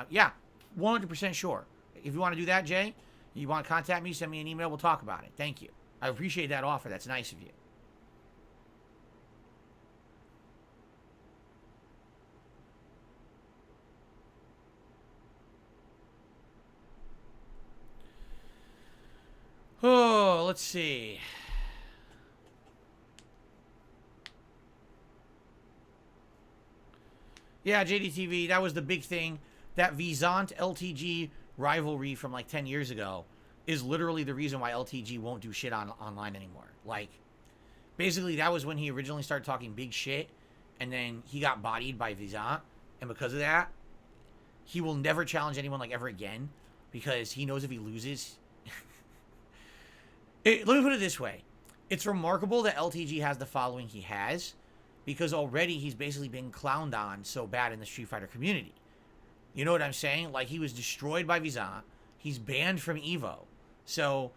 100% sure. If you want to do that, Jay, you want to contact me, send me an email, we'll talk about it. Thank you. I appreciate that offer. That's nice of you. Oh, let's see. Yeah, JDTV, that was the big thing. That Vizant LTG rivalry from like 10 years ago is literally the reason why LTG won't do shit online anymore. Like, basically, that was when he originally started talking big shit, and then he got bodied by Vizant, and because of that, he will never challenge anyone like ever again, because he knows if he loses... Let me put it this way. It's remarkable that LTG has the following he has, because already he's basically been clowned on so bad in the Street Fighter community. You know what I'm saying? Like, he was destroyed by Vizant. He's banned from EVO. So,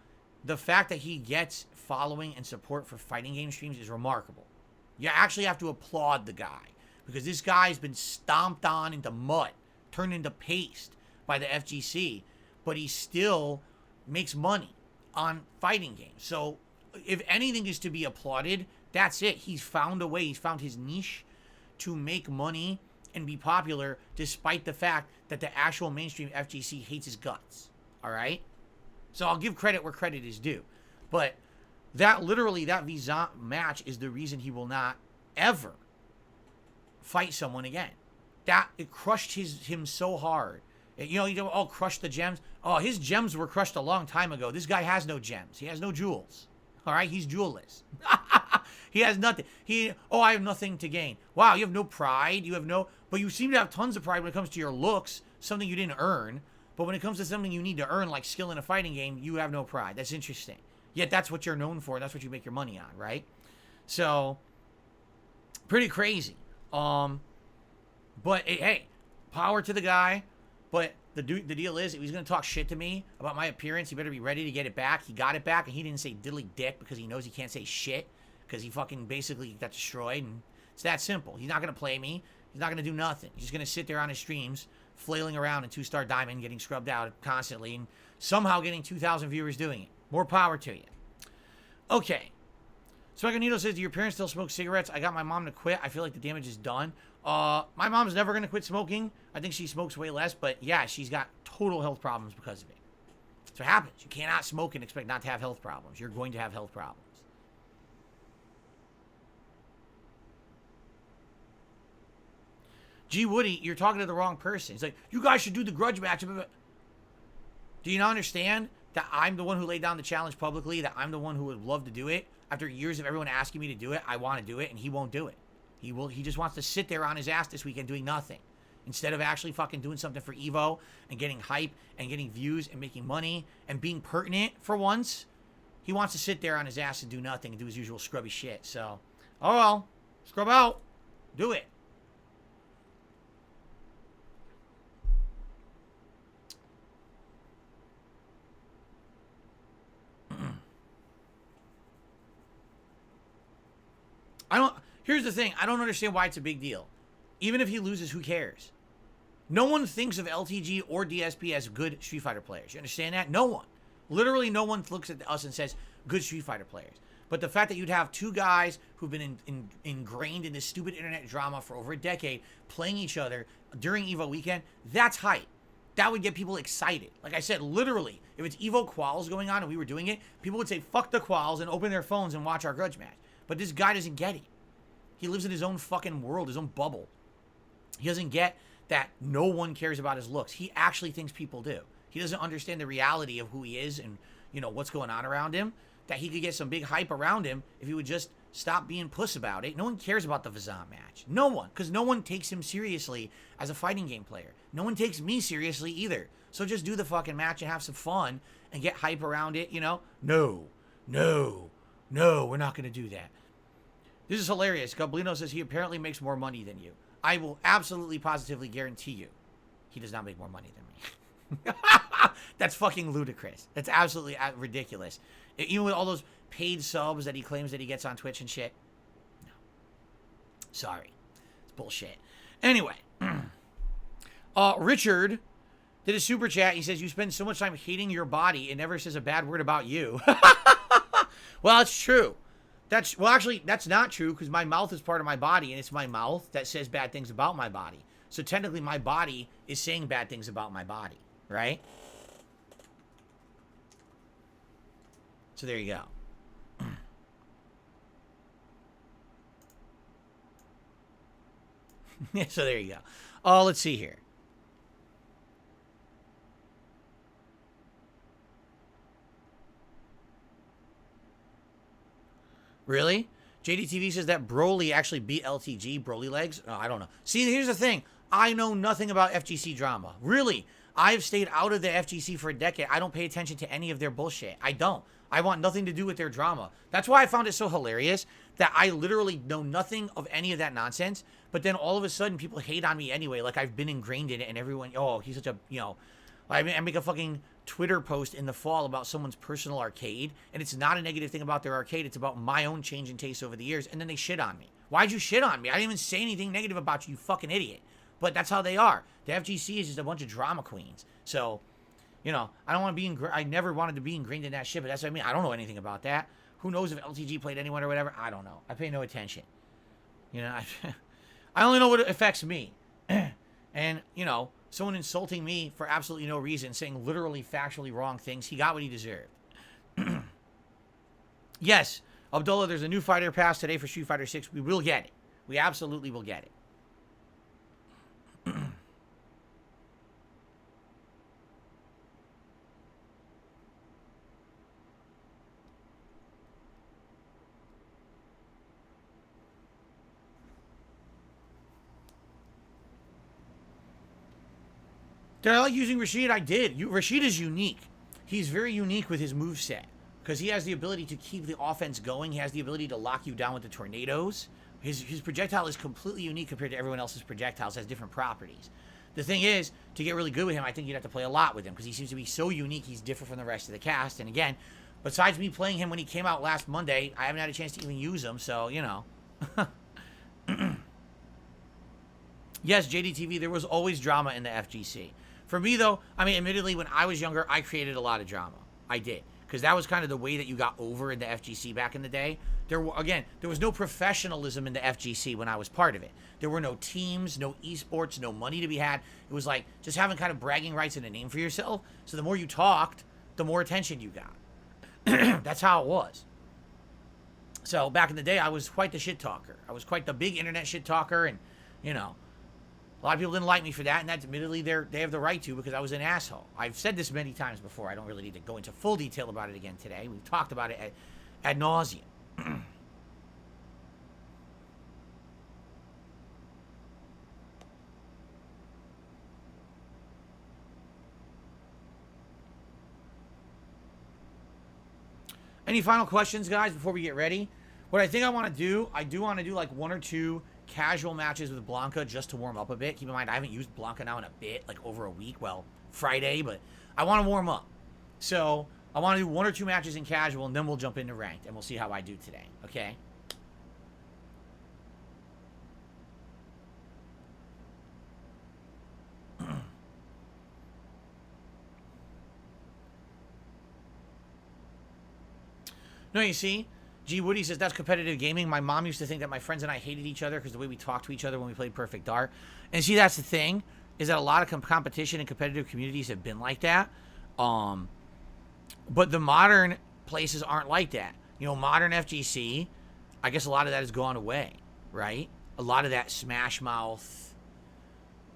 the fact that he gets following and support for fighting game streams is remarkable. You actually have to applaud the guy, because this guy's been stomped on into mud, turned into paste by the FGC, but he still makes money on fighting games. So if anything is to be applauded, that's it. He's found a way. He's found his niche to make money and be popular despite the fact that the actual mainstream FGC hates his guts. All right? So I'll give credit where credit is due. But that Vizant match is the reason he will not ever fight someone again. That, it crushed him so hard. You don't crush the gems. Oh, his gems were crushed a long time ago. This guy has no gems. He has no jewels. All right? He's jewelless. He has nothing. I have nothing to gain. Wow, you have no pride. But you seem to have tons of pride when it comes to your looks, something you didn't earn. But when it comes to something you need to earn, like skill in a fighting game, you have no pride. That's interesting. Yet that's what you're known for. That's what you make your money on, right? So, pretty crazy. But, hey, power to the guy. But the deal is, if he's going to talk shit to me about my appearance, he better be ready to get it back. He got it back, and he didn't say diddly dick because he knows he can't say shit because he fucking basically got destroyed, and it's that simple. He's not going to play me. He's not going to do nothing. He's just going to sit there on his streams, flailing around in 2-star diamond, getting scrubbed out constantly, and somehow getting 2,000 viewers doing it. More power to you. Okay. Swaganito says, do your parents still smoke cigarettes? I got my mom to quit. I feel like the damage is done. My mom's never going to quit smoking. I think she smokes way less, but yeah, she's got total health problems because of it. That's what happens. You cannot smoke and expect not to have health problems. You're going to have health problems. Gee, Woody, you're talking to the wrong person. He's like, you guys should do the grudge match. Do you not understand that I'm the one who laid down the challenge publicly, that I'm the one who would love to do it? After years of everyone asking me to do it, I want to do it, and he won't do it. He just wants to sit there on his ass this weekend doing nothing. Instead of actually fucking doing something for EVO and getting hype and getting views and making money and being pertinent for once, he wants to sit there on his ass and do nothing and do his usual scrubby shit. So, oh well, scrub out. Do it. Here's the thing. I don't understand why it's a big deal. Even if he loses, who cares? No one thinks of LTG or DSP as good Street Fighter players. You understand that? No one. Literally no one looks at us and says, good Street Fighter players. But the fact that you'd have two guys who've been ingrained in this stupid internet drama for over a decade, playing each other during EVO weekend, that's hype. That would get people excited. Like I said, literally, if it's Evo Quals going on and we were doing it, people would say, fuck the Quals and open their phones and watch our grudge match. But this guy doesn't get it. He lives in his own fucking world, his own bubble. He doesn't get that no one cares about his looks. He actually thinks people do. He doesn't understand the reality of who he is and, you know, what's going on around him. That he could get some big hype around him if he would just stop being puss about it. No one cares about the Vazam match. No one. Because no one takes him seriously as a fighting game player. No one takes me seriously either. So just do the fucking match and have some fun and get hype around it, you know? No. No. No, we're not going to do that. This is hilarious. Goblino says he apparently makes more money than you. I will absolutely positively guarantee you he does not make more money than me. That's fucking ludicrous. That's absolutely ridiculous. Even with all those paid subs that he claims that he gets on Twitch and shit. No. Sorry. It's bullshit. Anyway. Richard did a super chat. He says, you spend so much time hating your body, it never says a bad word about you. Well, it's true. Actually, that's not true because my mouth is part of my body, and it's my mouth that says bad things about my body. So technically, my body is saying bad things about my body, right? So there you go. So there you go. Let's see here. Really? JDTV says that Broly actually beat LTG, Broly legs? Oh, I don't know. See, here's the thing. I know nothing about FGC drama. Really. I've stayed out of the FGC for a decade. I don't pay attention to any of their bullshit. I don't. I want nothing to do with their drama. That's why I found it so hilarious that I literally know nothing of any of that nonsense. But then all of a sudden, people hate on me anyway. Like I've been ingrained in it and everyone, oh, he's such a, you know, I make a fucking Twitter post in the fall about someone's personal arcade, and it's not a negative thing about their arcade. It's about my own change in taste over the years, and then they shit on me. Why'd you shit on me? I didn't even say anything negative about you, you fucking idiot. But that's how they are. The FGC is just a bunch of drama queens. So, you know, I don't want to be I never wanted to be ingrained in that shit, but that's what I mean. I don't know anything about that. Who knows if LTG played anyone or whatever? I don't know. I pay no attention. You know, I only know what affects me. And, you know, someone insulting me for absolutely no reason, saying literally factually wrong things, he got what he deserved. Yes, Abdullah, there's a new fighter pass today for Street Fighter 6. We will get it. We absolutely will get it. Did I like using Rashid? I did. Rashid is unique. He's very unique with his moveset because he has the ability to keep the offense going. He has the ability to lock you down with the tornadoes. His projectile is completely unique compared to everyone else's projectiles. Has different properties. The thing is, to get really good with him, I think you'd have to play a lot with him because he seems to be so unique. He's different from the rest of the cast. And again, besides me playing him when he came out last Monday, I haven't had a chance to even use him. So, you know. Yes, JDTV, there was always drama in the FGC. For me, though, I mean, admittedly, when I was younger, I created a lot of drama. I did. Because that was kind of the way that you got over in the FGC back in the day. There was no professionalism in the FGC when I was part of it. There were no teams, no esports, no money to be had. It was like just having kind of bragging rights and a name for yourself. So the more you talked, the more attention you got. That's how it was. So back in the day, I was quite the shit talker. I was quite the big internet shit talker, and, you know, a lot of people didn't like me for that, and that's admittedly they have the right to because I was an asshole. I've said this many times before. I don't really need to go into full detail about it again today. We've talked about it ad nauseum. Any final questions, guys, before we get ready? What I think I want to do, I do want to do like 1 or 2 casual matches with Blanca just to warm up a bit. Keep in mind, I haven't used Blanca now in a bit, like over a week. Well, Friday, but I want to warm up. So I want to do 1 or 2 matches in casual, and then we'll jump into ranked, and we'll see how I do today, okay? No, you see, G. Woody says, that's competitive gaming. My mom used to think that my friends and I hated each other because the way we talked to each other when we played Perfect Dark. And see, that's the thing. is that a lot of competition and competitive communities have been like that. But the modern places aren't like that. You know, modern FGC, I guess a lot of that has gone away, right? A lot of that smash mouth,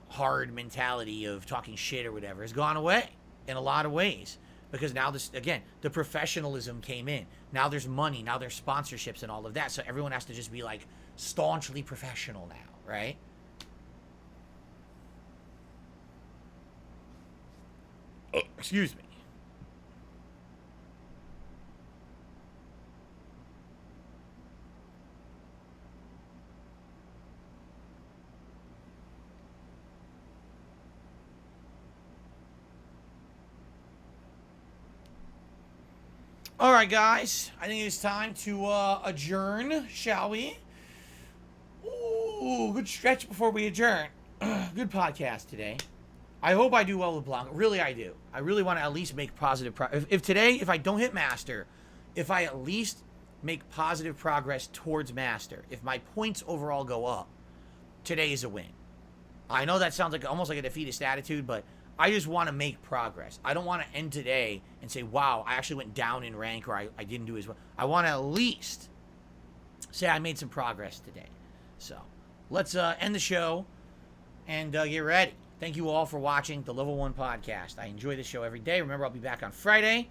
hard mentality of talking shit or whatever has gone away in a lot of ways. Because now this, again, the professionalism came in. Now there's money, now there's sponsorships and all of that. So everyone has to just be like staunchly professional now, right? Oh, excuse me. All right, guys. I think it's time to adjourn, shall we? Ooh, good stretch before we adjourn. Good podcast today. I hope I do well with Blanc. Really, I do. I really want to at least make positive progress. If today, if I don't hit Master, if I at least make positive progress towards Master, if my points overall go up, today is a win. I know that sounds like almost like a defeatist attitude, but I just want to make progress. I don't want to end today and say, wow, I actually went down in rank or I didn't do as well. I want to at least say I made some progress today. So let's end the show and get ready. Thank you all for watching the Level 1 podcast. I enjoy this show every day. Remember, I'll be back on Friday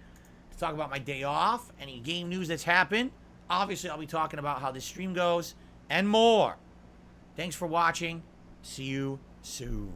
to talk about my day off, any game news that's happened. Obviously, I'll be talking about how this stream goes and more. Thanks for watching. See you soon.